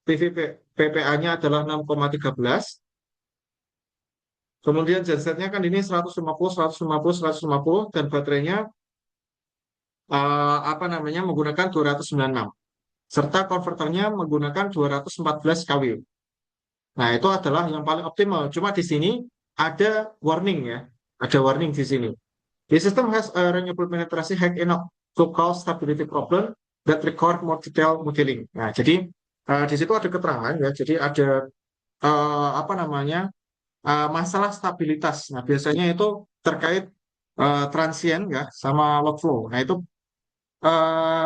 PV PPA-nya adalah 6,13. Kemudian gensetnya kan ini 150, 150, 150, dan baterainya apa namanya menggunakan 296. Serta konverternya menggunakan 214 kW. Nah, itu adalah yang paling optimal. Cuma di sini ada warning ya. Ada warning di sini. The system has a renewable penetration high enough to cause stability problem that require more detailed modeling. Nah, jadi di situ ada keterangan ya. Jadi ada apa namanya masalah stabilitas. Nah, biasanya itu terkait transient ya sama log flow. Nah, itu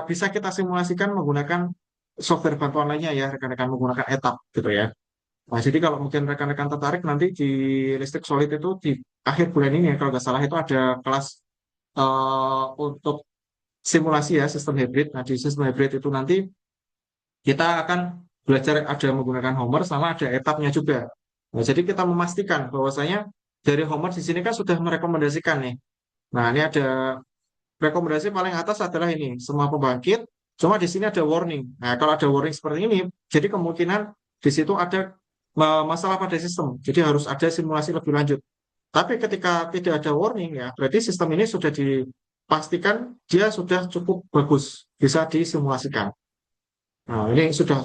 bisa kita simulasikan menggunakan software bantuan lainnya ya, rekan-rekan menggunakan etap gitu ya. Nah, jadi kalau mungkin rekan-rekan tertarik nanti di listrik solid itu di akhir bulan ini ya, kalau nggak salah itu ada kelas untuk simulasi ya sistem hybrid. Nah, di sistem hybrid itu nanti kita akan belajar ada menggunakan Homer sama ada etapnya juga. Nah, jadi kita memastikan bahwasanya dari Homer di sini kan sudah merekomendasikan nih. Nah, ini ada rekomendasi paling atas adalah ini, semua pembangkit. Cuma di sini ada warning. Nah, kalau ada warning seperti ini, jadi kemungkinan di situ ada masalah pada sistem. Jadi harus ada simulasi lebih lanjut. Tapi ketika tidak ada warning ya, berarti sistem ini sudah dipastikan dia sudah cukup bagus, bisa disimulasikan. Nah, ini sudah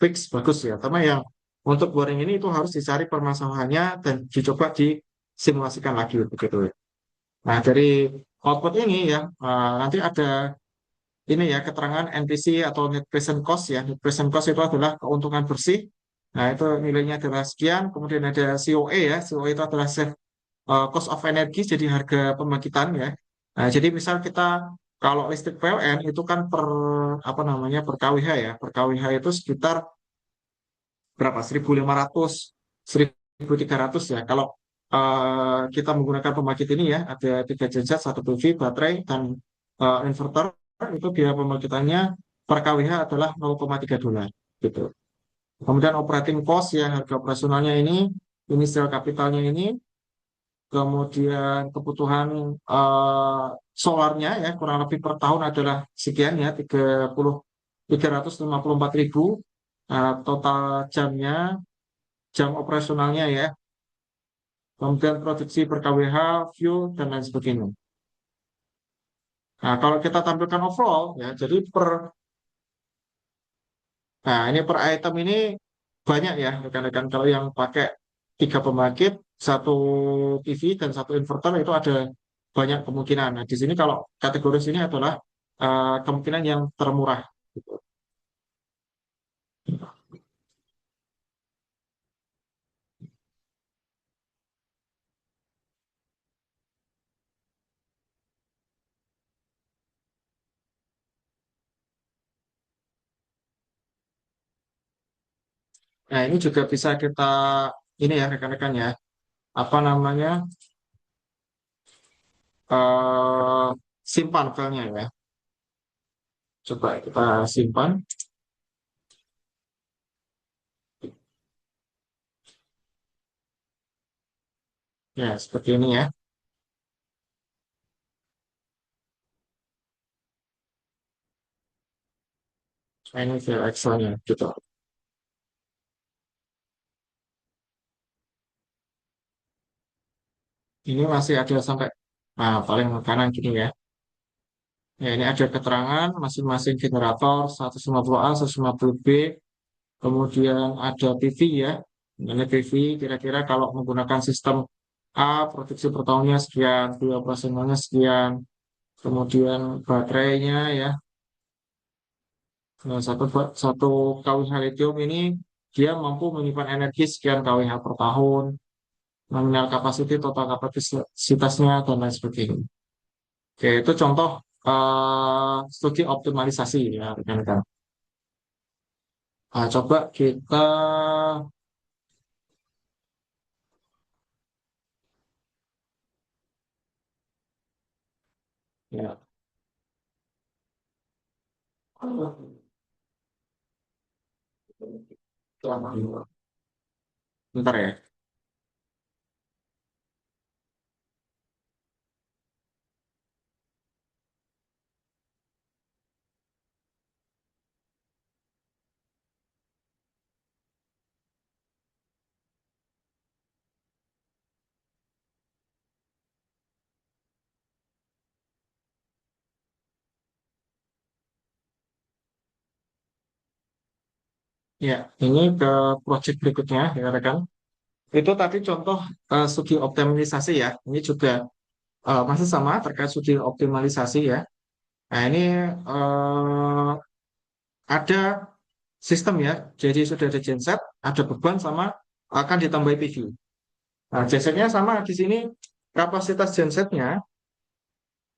fix bagus ya. Karena yang untuk warning ini itu harus dicari permasalahannya dan dicoba disimulasikan lagi begitu ya. Nah, dari output ini ya, nanti ada ini ya keterangan NPC atau net present cost ya. Net present cost itu adalah keuntungan bersih. Nah, itu nilainya adalah sekian. Kemudian ada COE ya. COE itu adalah save cost of energy, jadi harga pembangkitan ya. Nah, jadi misal kita kalau listrik PLN itu kan per apa namanya per kWh ya. Per kWh itu sekitar berapa? 1.500, 1.300 ya. Kalau kita menggunakan pembangkit ini ya, ada tiga genset, satu PV, baterai, dan inverter, itu biaya pembangkitannya per kWh adalah $0,3 gitu. Kemudian operating cost ya, harga operasionalnya ini, inisial kapitalnya ini, kemudian kebutuhan eh, solarnya ya kurang lebih per tahun adalah sekian ya 354.000 total jamnya, jam operasionalnya ya, kemudian produksi per kWh, fuel, dan lain sebagainya. Nah, kalau kita tampilkan overall, ya, jadi per Nah, ini per item ini banyak ya rekan-rekan. Kalau yang pakai tiga pembangkit, satu PV dan satu inverter itu ada banyak kemungkinan. Nah, di sini kalau kategori sini adalah kemungkinan yang termurah. Gitu. Nah, ini juga bisa kita ini ya rekan-rekan ya, apa namanya eh simpan filenya ya. Coba kita simpan. Ya, seperti ini ya. Nah, ini file Excel-nya gitu. Ini masih ada sampai paling kanan gini ya. Ya, ini ada keterangan masing-masing generator 150A, 150B, kemudian ada PV ya. Ini PV kira-kira kalau menggunakan sistem A, produksi per tahunnya sekian, dua operasionalnya sekian, kemudian baterainya ya. Nah, satu kWh lithium ini dia mampu menyimpan energi sekian kWh per tahun, nominal capacity, total kapasitasnya, dan lain sebagainya. Oke, itu contoh studi optimalisasi ya, rekan-rekan. Nah, coba kita ya, bentar ya. Ya, ini ke project berikutnya ya, rekan. Itu tadi contoh studi optimalisasi ya. Ini juga masih sama terkait studi optimalisasi ya. Nah, ini eh, ada sistem ya. Jadi sudah ada genset, ada beban sama akan ditambahi PV. Nah, gensetnya sama di sini kapasitas gensetnya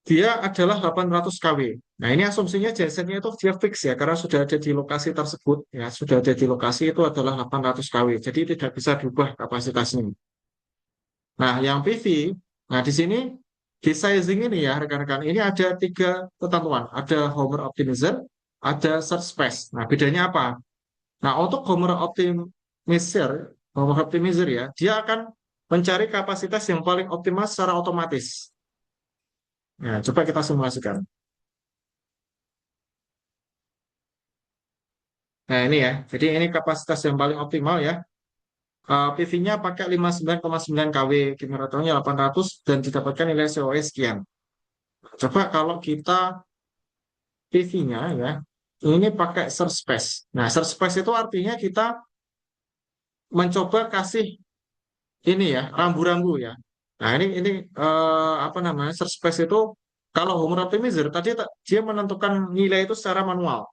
dia adalah 800 kW. Nah, ini asumsinya gensetnya itu dia fix ya, karena sudah ada di lokasi tersebut ya, sudah ada di lokasi itu adalah 800 kW. Jadi tidak bisa diubah kapasitasnya. Nah, yang PV, nah di sini di sizing ini ya rekan-rekan, ini ada tiga ketentuan. Ada Homer Optimizer, ada Search Space. Nah, bedanya apa? Nah, untuk Homer Optimizer ya, dia akan mencari kapasitas yang paling optimal secara otomatis. Nah, coba kita simulasikan. Nah, ini ya. Jadi ini kapasitas yang paling optimal ya. PV-nya pakai 59,9 kW, generatornya 800 dan didapatkan nilai COE sekian. Coba kalau kita PV-nya ya, ini pakai search space. Nah, search space itu artinya kita mencoba kasih ini ya, rambu-rambu ya. Nah, ini apa namanya? Search space itu kalau home optimizer tadi dia menentukan nilai itu secara manual.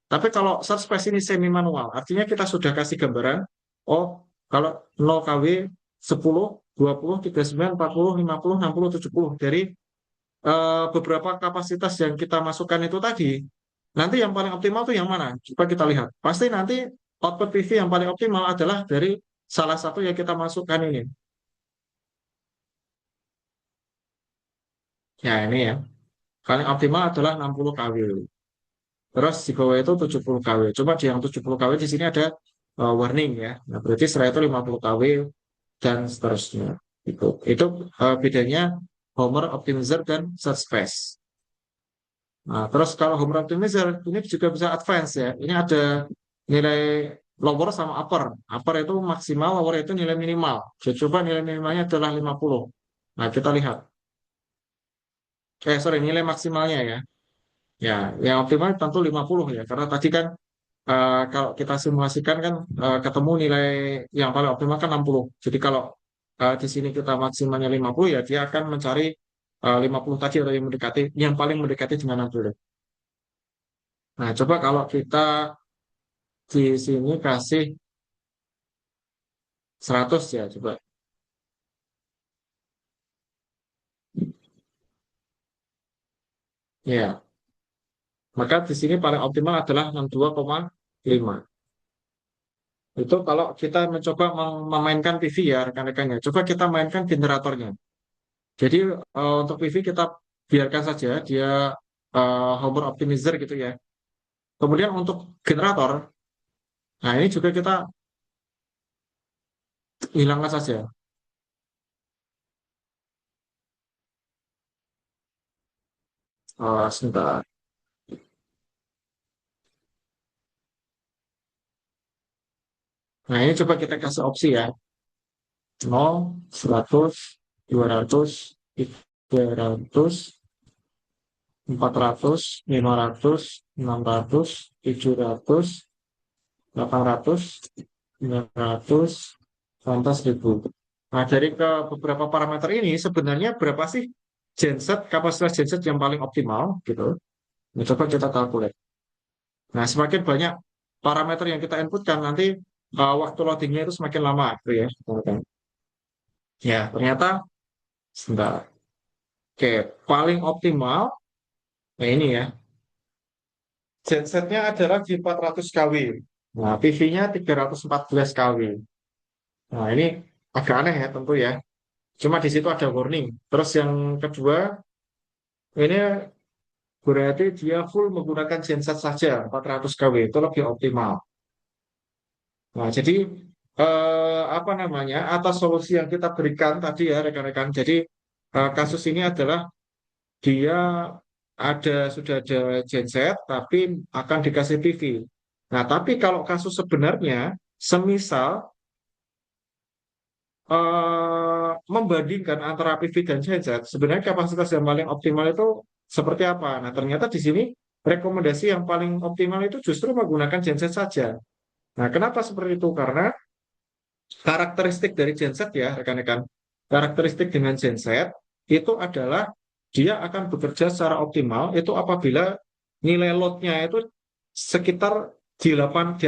Tapi kalau search space ini semi manual, artinya kita sudah kasih gambaran, oh, kalau 0 kW 10, 20, 39, 40, 50, 60, 70 dari beberapa kapasitas yang kita masukkan itu tadi, nanti yang paling optimal itu yang mana? Coba kita lihat. Pasti nanti output PV yang paling optimal adalah dari salah satu yang kita masukkan ini. Ya, ini ya. Paling optimal adalah 60 kW. Terus di bawah itu 70 kW. Coba di yang 70 kW di sini ada warning ya. Nah, berarti setelah itu 50 kW dan seterusnya. Itu bedanya Homer Optimizer dan Search Space. Nah, terus kalau Homer Optimizer ini juga bisa advance ya. Ini ada nilai lower sama upper. Upper itu maksimal, lower itu nilai minimal. Jadi coba nilai minimalnya adalah 50. Nah, kita lihat. Sorry, nilai maksimalnya ya. Ya, yang optimal tentu 50 ya. Karena tadi kan kalau kita simulasikan kan ketemu nilai yang paling optimal kan 60. Jadi kalau di sini kita maksimalnya 50 ya dia akan mencari 50 tadi atau yang paling mendekati dengan 60. Nah, coba kalau kita di sini kasih 100 ya, coba. Ya, maka di sini paling optimal adalah 62,5. Itu kalau kita mencoba memainkan PV ya rekan-rekannya. Coba kita mainkan generatornya. Jadi untuk PV kita biarkan saja dia Hopper optimizer gitu ya. Kemudian untuk generator, nah ini juga kita hilangkan saja. Sebentar. Nah ini coba kita kasih opsi ya. 0, 100, 200, 300, 400, 500, 600, 700, 800, 900, sampai 1000. Nah, dari ke beberapa parameter ini sebenarnya berapa sih genset, kapasitas genset yang paling optimal gitu. Nah, coba kita kalkulasi. Nah, semakin banyak parameter yang kita inputkan nanti waktu loadingnya itu semakin lama gitu ya. Teman-teman. Ya, ternyata sebentar. Oke, paling optimal. Nah, ini ya. Gensetnya adalah di 400 kW. Nah, PV-nya 314 kW. Nah, ini agak aneh ya tentu ya. Cuma di situ ada warning. Terus yang kedua, ini berarti dia full menggunakan genset saja 400 kW itu lebih optimal. Nah, jadi apa namanya atas solusi yang kita berikan tadi ya rekan-rekan. Jadi kasus ini adalah dia sudah ada genset tapi akan dikasih PV. Nah, tapi kalau kasus sebenarnya semisal membandingkan antara PV dan genset, sebenarnya kapasitas yang paling optimal itu seperti apa? Nah, ternyata di sini rekomendasi yang paling optimal itu justru menggunakan genset saja. Nah, kenapa seperti itu? Karena karakteristik dari genset ya, rekan-rekan. Karakteristik dengan genset itu adalah dia akan bekerja secara optimal itu apabila nilai load-nya itu sekitar di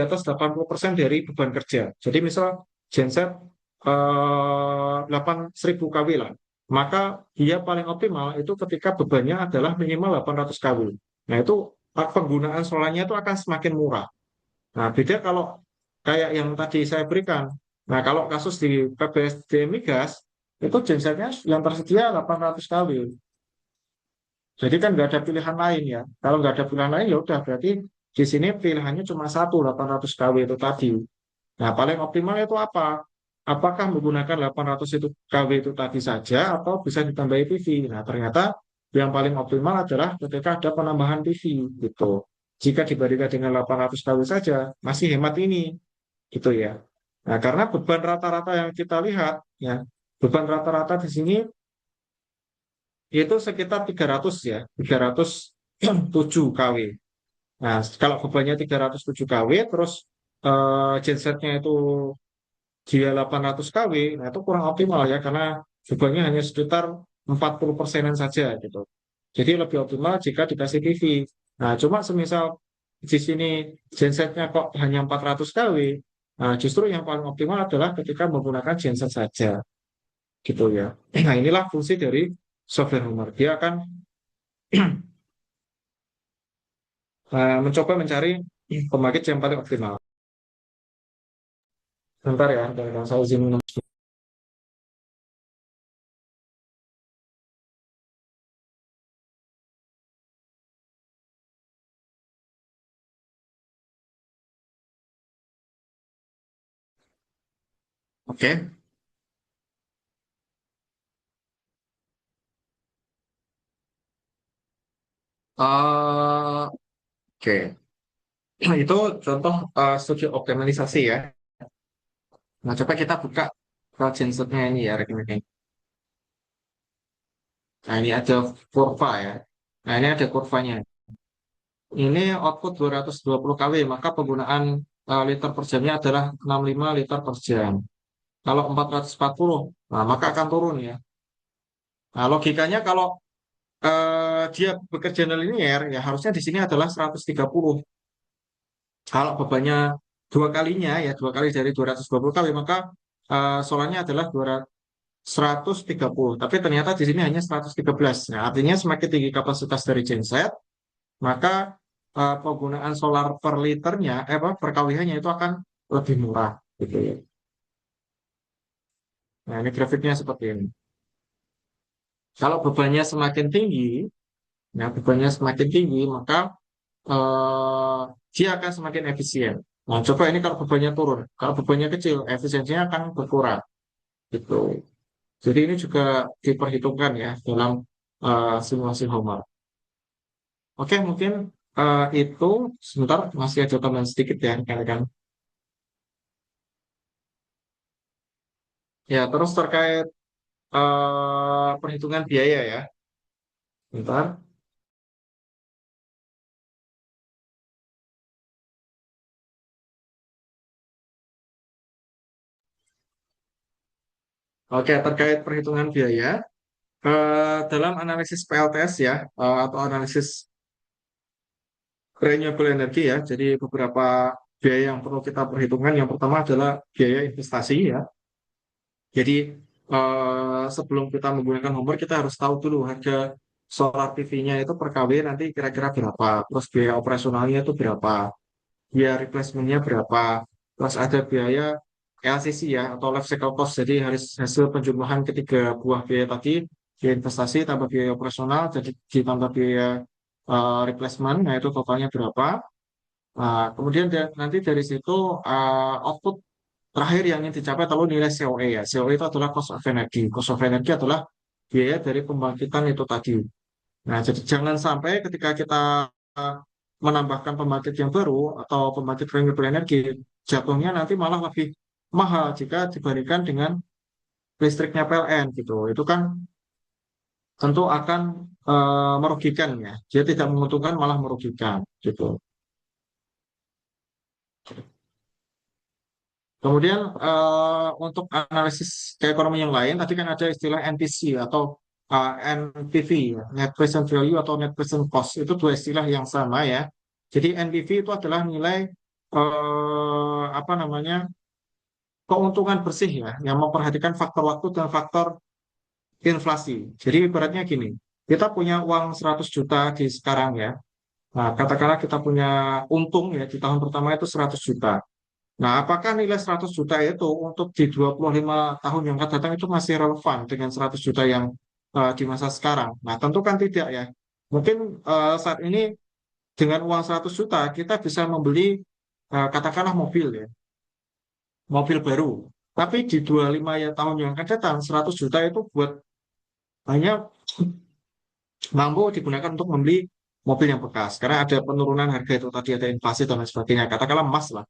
atas 80% dari beban kerja. Jadi misal genset 8.000 kW lah, maka dia paling optimal itu ketika bebannya adalah minimal 800 kW. Nah, itu penggunaan solarnya itu akan semakin murah. Nah, beda kalau kayak yang tadi saya berikan. Nah, kalau kasus di PBSD Migas, itu gensetnya yang tersedia 800 kW. Jadi kan nggak ada pilihan lain ya. Kalau nggak ada pilihan lain, ya udah berarti di sini pilihannya cuma satu, 800 kW itu tadi. Nah, paling optimal itu apa? Apakah menggunakan 800 itu kW itu tadi saja atau bisa ditambahi PV? Nah, ternyata yang paling optimal adalah ketika ada penambahan PV gitu. Jika dibandingkan dengan 800 kW saja, masih hemat ini gitu ya. Nah, karena beban rata-rata yang kita lihat ya, beban rata-rata di sini itu sekitar 300 ya, 307 kW. Nah, kalau bebannya 307 kW, terus gensetnya itu dia 800 kW, nah itu kurang optimal ya, karena bebannya hanya sekitar 40 persenan saja gitu. Jadi lebih optimal jika dikasih PV. Nah, cuma semisal di sini gensetnya kok hanya 400 kW, nah justru yang paling optimal adalah ketika menggunakan genset saja, gitu ya. Nah, inilah fungsi dari software Homer. Dia akan mencoba mencari pembangkit yang paling optimal. Bentar ya, dan saya izin minum. Oke. Oke. Nah, itu contoh studi optimalisasi ya. Nah, coba kita buka file gensetnya ini ya, rekan-rekan. Nah, ini ada kurva ya. Nah, ini ada kurvanya. ini output 220 kW, maka penggunaan liter per jamnya adalah 65 liter per jam. Kalau 440, nah maka akan turun ya. Nah, logikanya kalau dia bekerja linear, ya harusnya di sini adalah 130. Kalau bebannya dua kalinya, ya dua kali dari 220 kW, maka solarnya adalah 130. Tapi ternyata di sini hanya 113. Nah, artinya semakin tinggi kapasitas dari genset, maka penggunaan solar per liternya, apa, per kWh-nya itu akan lebih murah, gitu ya. Nah, ini grafiknya seperti ini. Kalau bebannya semakin tinggi, nah bebannya semakin tinggi, maka eh, dia akan semakin efisien. Nah, coba ini kalau bebannya turun, kalau bebannya kecil, efisiensinya akan berkurang, gitu. Jadi ini juga diperhitungkan ya dalam simulasi Homer. Oke, mungkin itu sebentar masih ada tambahan sedikit ya, kan. Ya, terus terkait perhitungan biaya ya. Bentar. Oke, terkait perhitungan biaya dalam analisis PLTS ya, atau analisis renewable energy ya. Jadi beberapa biaya yang perlu kita perhitungkan. Yang pertama adalah biaya investasi ya. Jadi sebelum kita menggunakan homework kita harus tahu dulu harga solar PV-nya itu per kW nanti kira-kira berapa. Terus biaya operasionalnya itu berapa. Biaya replacement-nya berapa. Terus ada biaya LCC ya atau life cycle cost. Jadi harus hasil penjumlahan ketiga buah biaya tadi, biaya investasi tambah biaya operasional, jadi ditambah biaya replacement. Nah itu totalnya berapa. Nah, kemudian nanti dari situ output terakhir yang ingin dicapai adalah nilai COE ya. COE itu adalah cost of energy. Cost of energy adalah biaya dari pembangkitan itu tadi. Nah, jadi jangan sampai ketika kita uh, menambahkan pembangkit yang baru atau pembangkit renewable energy, jatuhnya nanti malah lebih mahal jika dibandingkan dengan listriknya PLN gitu. Itu kan tentu akan merugikan ya. Dia tidak menguntungkan malah merugikan gitu. Kemudian untuk analisis keekonomian yang lain, tadi kan ada istilah NPC atau NPV, ya, Net Present Value atau Net Present Cost. Itu dua istilah yang sama ya. Jadi NPV itu adalah nilai apa namanya keuntungan bersih ya, yang memperhatikan faktor waktu dan faktor inflasi. Jadi ibaratnya gini, kita punya uang 100 juta di sekarang ya. Nah, katakanlah kita punya untung ya di tahun pertama itu 100 juta. Nah, apakah nilai 100 juta itu untuk di 25 tahun yang akan datang itu masih relevan dengan 100 juta yang di masa sekarang? Nah, tentu kan tidak ya. Mungkin saat ini dengan uang 100 juta kita bisa membeli katakanlah mobil ya, mobil baru. Tapi di 25 ya, tahun yang akan datang 100 juta itu buat hanya mampu digunakan untuk membeli mobil yang bekas. Karena ada penurunan harga itu tadi ada inflasi dan lain sebagainya. Katakanlah emas lah.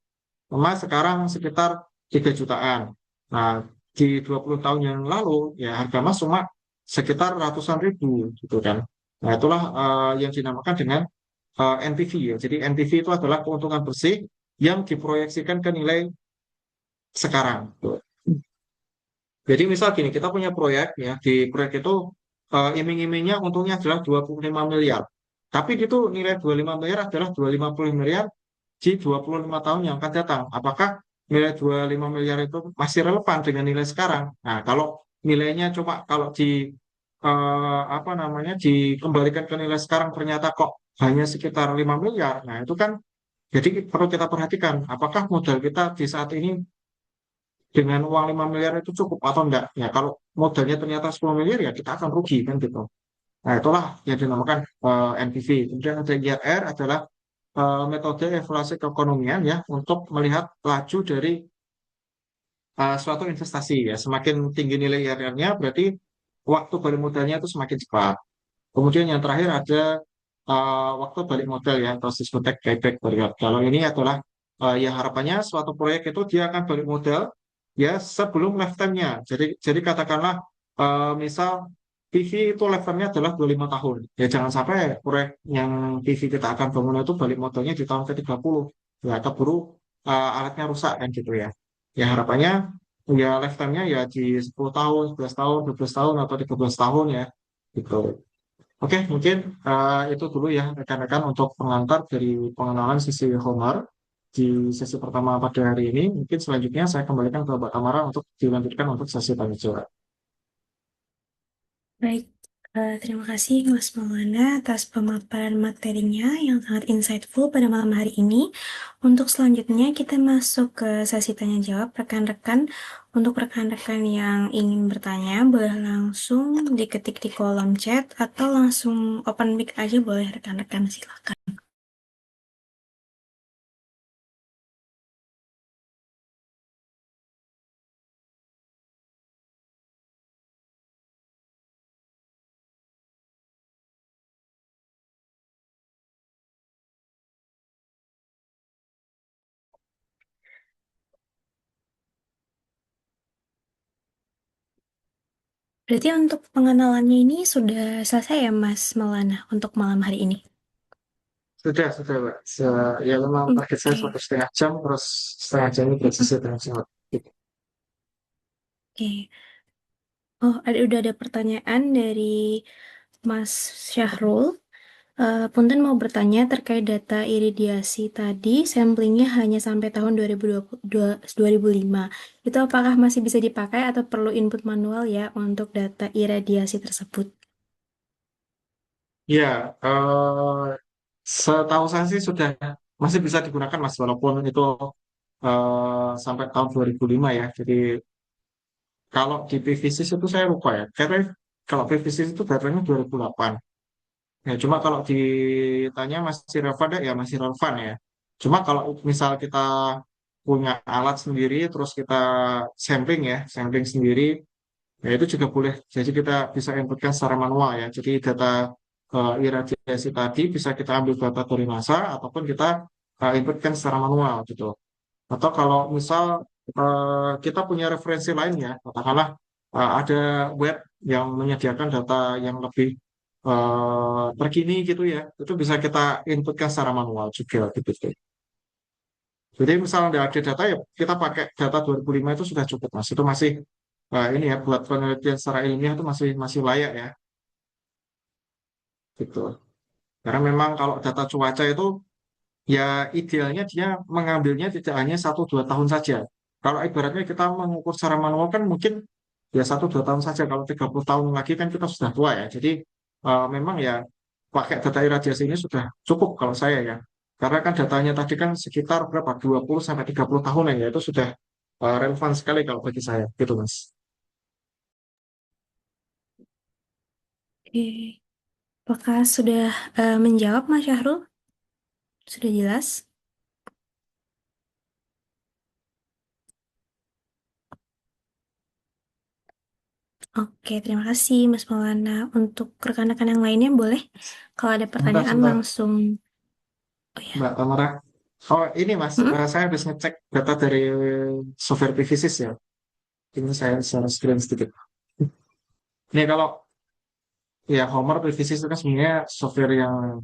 Emas sekarang sekitar 3 jutaan. Nah, di 20 tahun yang lalu, ya harga emas cuma sekitar ratusan ribu, gitu kan. Nah, itulah yang dinamakan dengan NPV ya. Jadi NPV itu adalah keuntungan bersih yang diproyeksikan ke nilai sekarang. Tuh. Jadi misal gini, kita punya proyek ya, di proyek itu iming-imingnya untungnya adalah 25 miliar. Tapi itu nilai 25 miliar adalah 250 miliar di 25 tahun yang akan datang. Apakah nilai 25 miliar itu masih relevan dengan nilai sekarang? Nah, kalau nilainya coba kalau apa namanya dikembalikan ke nilai sekarang ternyata kok hanya sekitar 5 miliar. Nah, itu kan jadi perlu kita perhatikan apakah modal kita di saat ini dengan uang 5 miliar itu cukup atau enggak. Ya, kalau modalnya ternyata 10 miliar ya kita akan rugi kan gitu. Nah, itulah yang dinamakan NPV. Kemudian ada IRR adalah metode evaluasi keekonomian ya untuk melihat laju dari suatu investasi ya. Semakin tinggi nilai IRR-nya berarti waktu balik modalnya itu semakin cepat. Kemudian yang terakhir ada waktu balik modal ya atau disebut payback period. Kalau ini adalah ya harapannya suatu proyek itu dia akan balik modal ya sebelum lifetime-nya. Jadi katakanlah misal PV itu lifetime-nya adalah 25 tahun. Ya jangan sampai proyek yang PV kita akan bangun itu balik modalnya di tahun ke-30. Ya keburu alatnya rusak kan gitu ya. Ya harapannya ya lifetime-nya ya di 10 tahun, 11 tahun, 12 tahun atau 13 tahun ya gitu. Oke, mungkin itu dulu ya rekan-rekan untuk pengantar dari pengenalan sisi Homer di sesi pertama pada hari ini. Mungkin selanjutnya saya kembalikan ke Mbak Tamara untuk dilanjutkan untuk sesi tanya jawab. Baik, terima kasih Mas Maulana atas pemaparan materinya yang sangat insightful pada malam hari ini. Untuk selanjutnya kita masuk ke sesi tanya jawab rekan-rekan. Untuk rekan-rekan yang ingin bertanya, boleh langsung diketik di kolom chat atau langsung open mic aja boleh rekan-rekan silakan. Berarti untuk pengenalannya ini sudah selesai ya Mas Maulana untuk malam hari ini? Sudah, Mbak. Ya memang target saya Oke. 1,5 jam, terus setengah jam ini Mm-mm. bersisi tanya jawab. Oke. Oh, udah ada pertanyaan dari Mas Syahrul. Punten mau bertanya terkait data iridiasi tadi, samplingnya hanya sampai tahun 2005. Itu apakah masih bisa dipakai atau perlu input manual ya untuk data iradiasi tersebut? Ya, setahu saya sih sudah masih bisa digunakan Mas, walaupun itu sampai tahun 2005 ya. Jadi kalau di PVSys itu saya lupa ya, karena kalau PVSys itu datanya 2008. Ya, cuma kalau ditanya masih relevan ya masih relevan ya. Cuma kalau misal kita punya alat sendiri, terus kita sampling sendiri, ya itu juga boleh. Jadi kita bisa inputkan secara manual ya. Jadi data iradiasi tadi bisa kita ambil data dari NASA ataupun kita inputkan secara manual gitu. Atau kalau misal kita punya referensi lainnya, katakanlah ada web yang menyediakan data yang lebih terkini gitu ya, itu bisa kita inputkan secara manual juga gitu. Jadi misalnya nggak ada data ya kita pakai data 2005 itu sudah cukup Mas. Itu masih ini ya buat penelitian secara ilmiah itu masih masih layak ya gitu. Karena memang kalau data cuaca itu ya idealnya dia mengambilnya tidak hanya 1-2 tahun saja. Kalau ibaratnya kita mengukur secara manual kan mungkin ya 1-2 tahun saja. Kalau 30 tahun lagi kan kita sudah tua ya. Jadi memang ya pakai data iradiasi ini sudah cukup kalau saya ya. Karena kan datanya tadi kan sekitar berapa 20-30 tahunan ya itu sudah relevan sekali kalau bagi saya gitu Mas. Oke. Apakah sudah menjawab Mas Syahrul? Sudah jelas? Oke, terima kasih Mas Maulana. Untuk rekan-rekan yang lainnya boleh kalau ada Sebentar, pertanyaan sebentar, langsung. Oh ya. Mbak Tamara. Oh ini Mas, Mm-mm. saya habis ngecek data dari software PVSys ya. Ini saya share screen sedikit. Nih kalau ya Homer PVSys itu kan sebenarnya software yang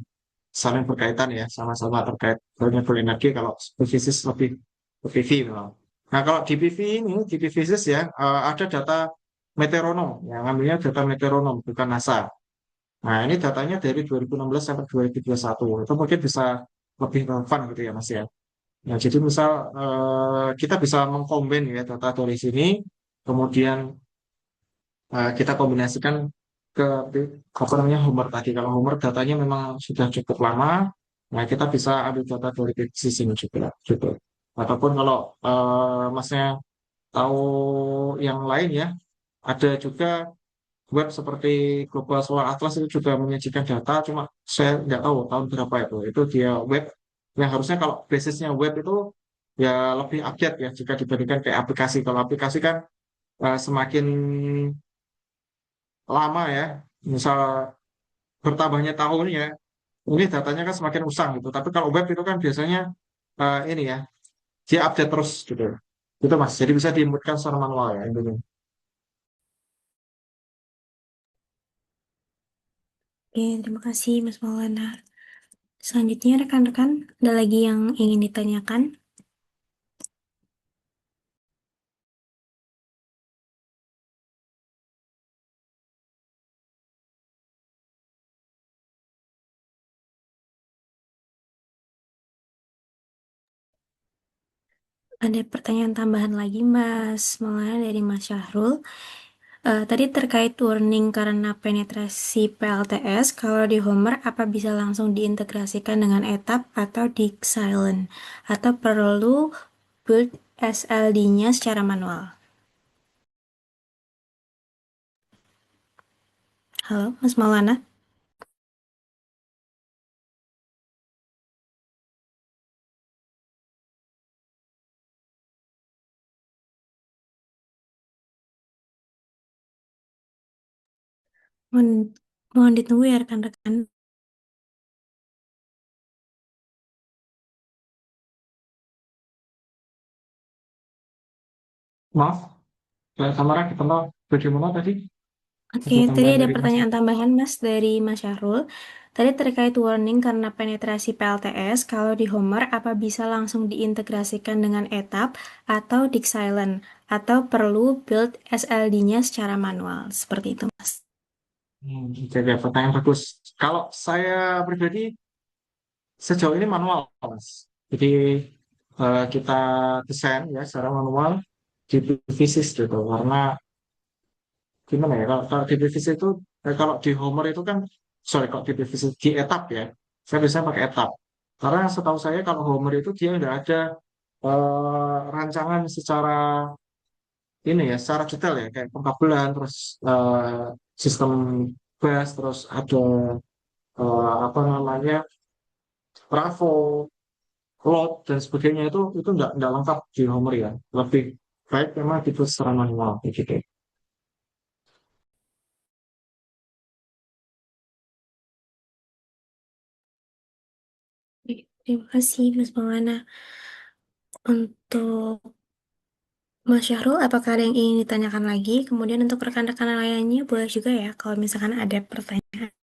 saling berkaitan ya, sama-sama terkait renewable energi. Kalau PVSys lebih ke PV memang. Nah kalau di PV ini, di PVSys ya, ada data meteoronom, yang ngambilnya data meteoronom, bukan NASA. Nah ini datanya dari 2016 sampai 2021. Itu mungkin bisa lebih relevan gitu ya Mas ya. Nah jadi misal kita bisa mengkombin ya data dari sini, kemudian kita kombinasikan ke apa namanya Homer tadi. Kalau Homer datanya memang sudah cukup lama, nah kita bisa ambil data dari sisi ini juga, gitu. Ataupun kalau masnya tahu yang lain ya, ada juga web seperti Global Solar Atlas itu juga menyajikan data, cuma saya nggak tahu tahun berapa itu. Itu dia web yang harusnya kalau basisnya web itu ya lebih update ya jika dibandingkan kayak aplikasi. Kalau aplikasi kan semakin lama ya, misal bertambahnya tahun ya, ini datanya kan semakin usang gitu. Tapi kalau web itu kan biasanya ini ya, dia update terus gitu. Gitu Mas. Jadi bisa diinputkan secara manual ya intinya. Oke, terima kasih Mas Maulana. Selanjutnya rekan-rekan, ada lagi yang ingin ditanyakan? Ada pertanyaan tambahan lagi Mas Maulana dari Mas Syahrul. Tadi terkait warning karena penetrasi PLTS, kalau di Homer apa bisa langsung diintegrasikan dengan etap atau di silent? Atau perlu build SLD-nya secara manual? Halo, Mas Maulana? Mohon, mohon ditunggu ya rekan-rekan. Maaf, Kak Samara kita bagaimana tadi? Oke, Ada tadi tambahan ada dari Mas? pertanyaan tambahan Mas dari Mas Syahrul. Tadi terkait warning karena penetrasi PLTS, kalau di Homer apa bisa langsung diintegrasikan dengan etap atau di silent? Atau perlu build SLD-nya secara manual? Seperti itu Mas. Jadi pertanyaan bagus. Kalau saya pribadi sejauh ini manual, Mas. Jadi kita desain ya secara manual di divisis gitu. Karena gimana ya? Kalau di divisis itu, kalau di Homer itu kan, sorry, kalau di divisis di etap ya, saya bisa pakai etap. Karena setahu saya kalau Homer itu dia nggak ada rancangan secara ini ya, secara detail ya, kayak pengkabelan, terus sistem bus, terus ada apa namanya, trafo, load dan sebagainya itu nggak lengkap di Homer ya. Lebih baik memang itu secara manual kayak gitu. Oke, terima kasih Mas Maulana. Untuk Mas Syahrul, apakah ada yang ingin ditanyakan lagi? Kemudian untuk rekan-rekan lainnya boleh juga ya kalau misalkan ada pertanyaan.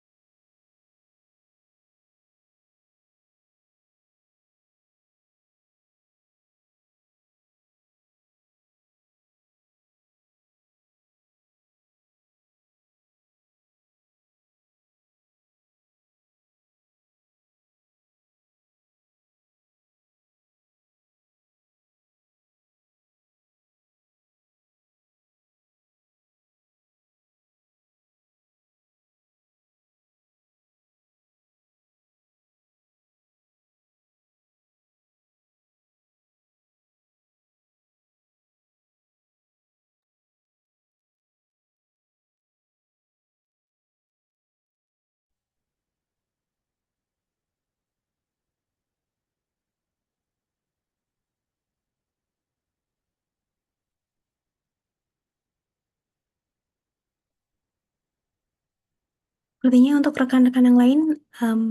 Sepertinya untuk rekan-rekan yang lain em,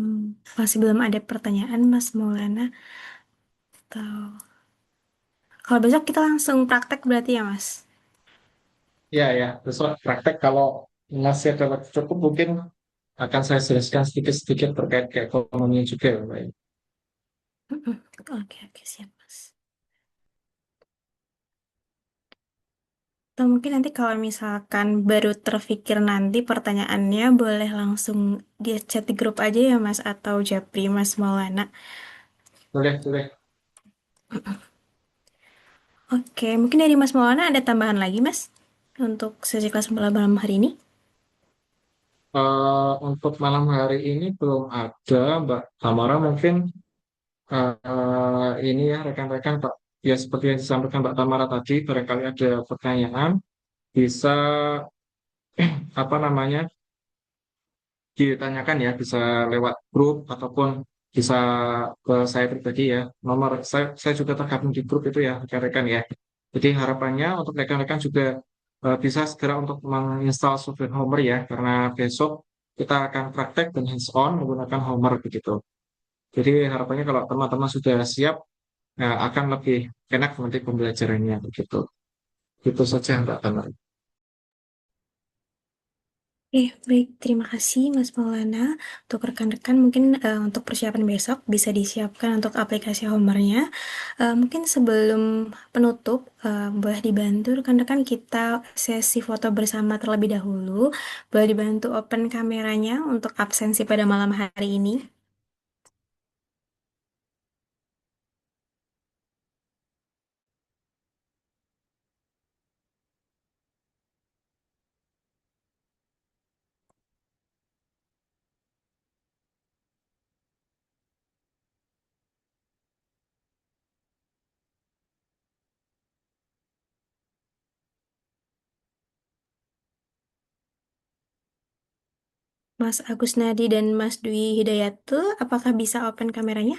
masih belum ada pertanyaan Mas Maulana. Atau kalau besok kita langsung praktek berarti ya Mas? Ya, ya. Besok praktek kalau masih ada waktu cukup mungkin akan saya jelaskan sedikit-sedikit terkait keekonomian juga ya, Pak. Mm-mm. Oke, oke, siap Mas. Atau mungkin nanti kalau misalkan baru terpikir nanti pertanyaannya boleh langsung di chat di grup aja ya Mas atau Japri Mas Maulana. Boleh, boleh. Oke, mungkin dari Mas Maulana ada tambahan lagi Mas untuk sesi kelas malam hari ini? Untuk malam hari ini belum ada, Mbak Tamara. Mungkin ini ya rekan-rekan Pak. Ya seperti yang disampaikan Mbak Tamara tadi, barangkali ada pertanyaan bisa apa namanya ditanyakan ya, bisa lewat grup ataupun bisa ke saya pribadi ya. Nomor saya juga tergabung di grup itu ya rekan-rekan ya. Jadi harapannya untuk rekan-rekan juga bisa segera untuk menginstal software Homer ya, karena besok kita akan praktek dan hands-on menggunakan Homer begitu. Jadi harapannya kalau teman-teman sudah siap, akan lebih enak nanti pembelajarannya begitu. Itu saja Mbak Tamara. Baik, terima kasih Mas Maulana. Untuk rekan-rekan mungkin untuk persiapan besok bisa disiapkan untuk aplikasi Homernya. Mungkin sebelum penutup, boleh dibantu rekan-rekan kita sesi foto bersama terlebih dahulu. Boleh dibantu open kameranya untuk absensi pada malam hari ini. Mas Agus Nadi dan Mas Dwi Hidayatul, apakah bisa open kameranya?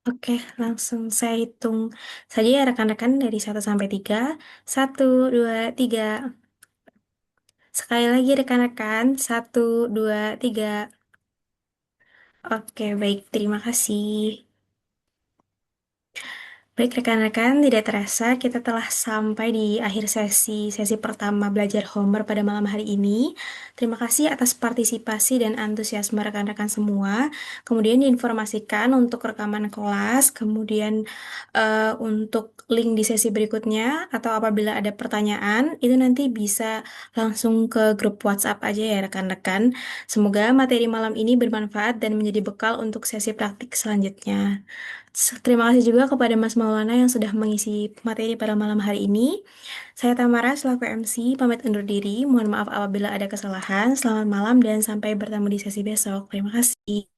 Oke, langsung saya hitung saja ya rekan-rekan dari 1 sampai 3. 1, 2, 3. Sekali lagi rekan-rekan, 1, 2, 3. Oke, baik, terima kasih. Baik rekan-rekan, tidak terasa kita telah sampai di akhir sesi pertama belajar Homer pada malam hari ini. Terima kasih atas partisipasi dan antusiasme rekan-rekan semua. Kemudian diinformasikan untuk rekaman kelas, kemudian untuk link di sesi berikutnya, atau apabila ada pertanyaan, itu nanti bisa langsung ke grup WhatsApp aja ya rekan-rekan. Semoga materi malam ini bermanfaat dan menjadi bekal untuk sesi praktik selanjutnya. Terima kasih juga kepada Mas Maulana yang sudah mengisi materi pada malam hari ini. Saya Tamara selaku MC, pamit undur diri. Mohon maaf apabila ada kesalahan. Selamat malam dan sampai bertemu di sesi besok. Terima kasih.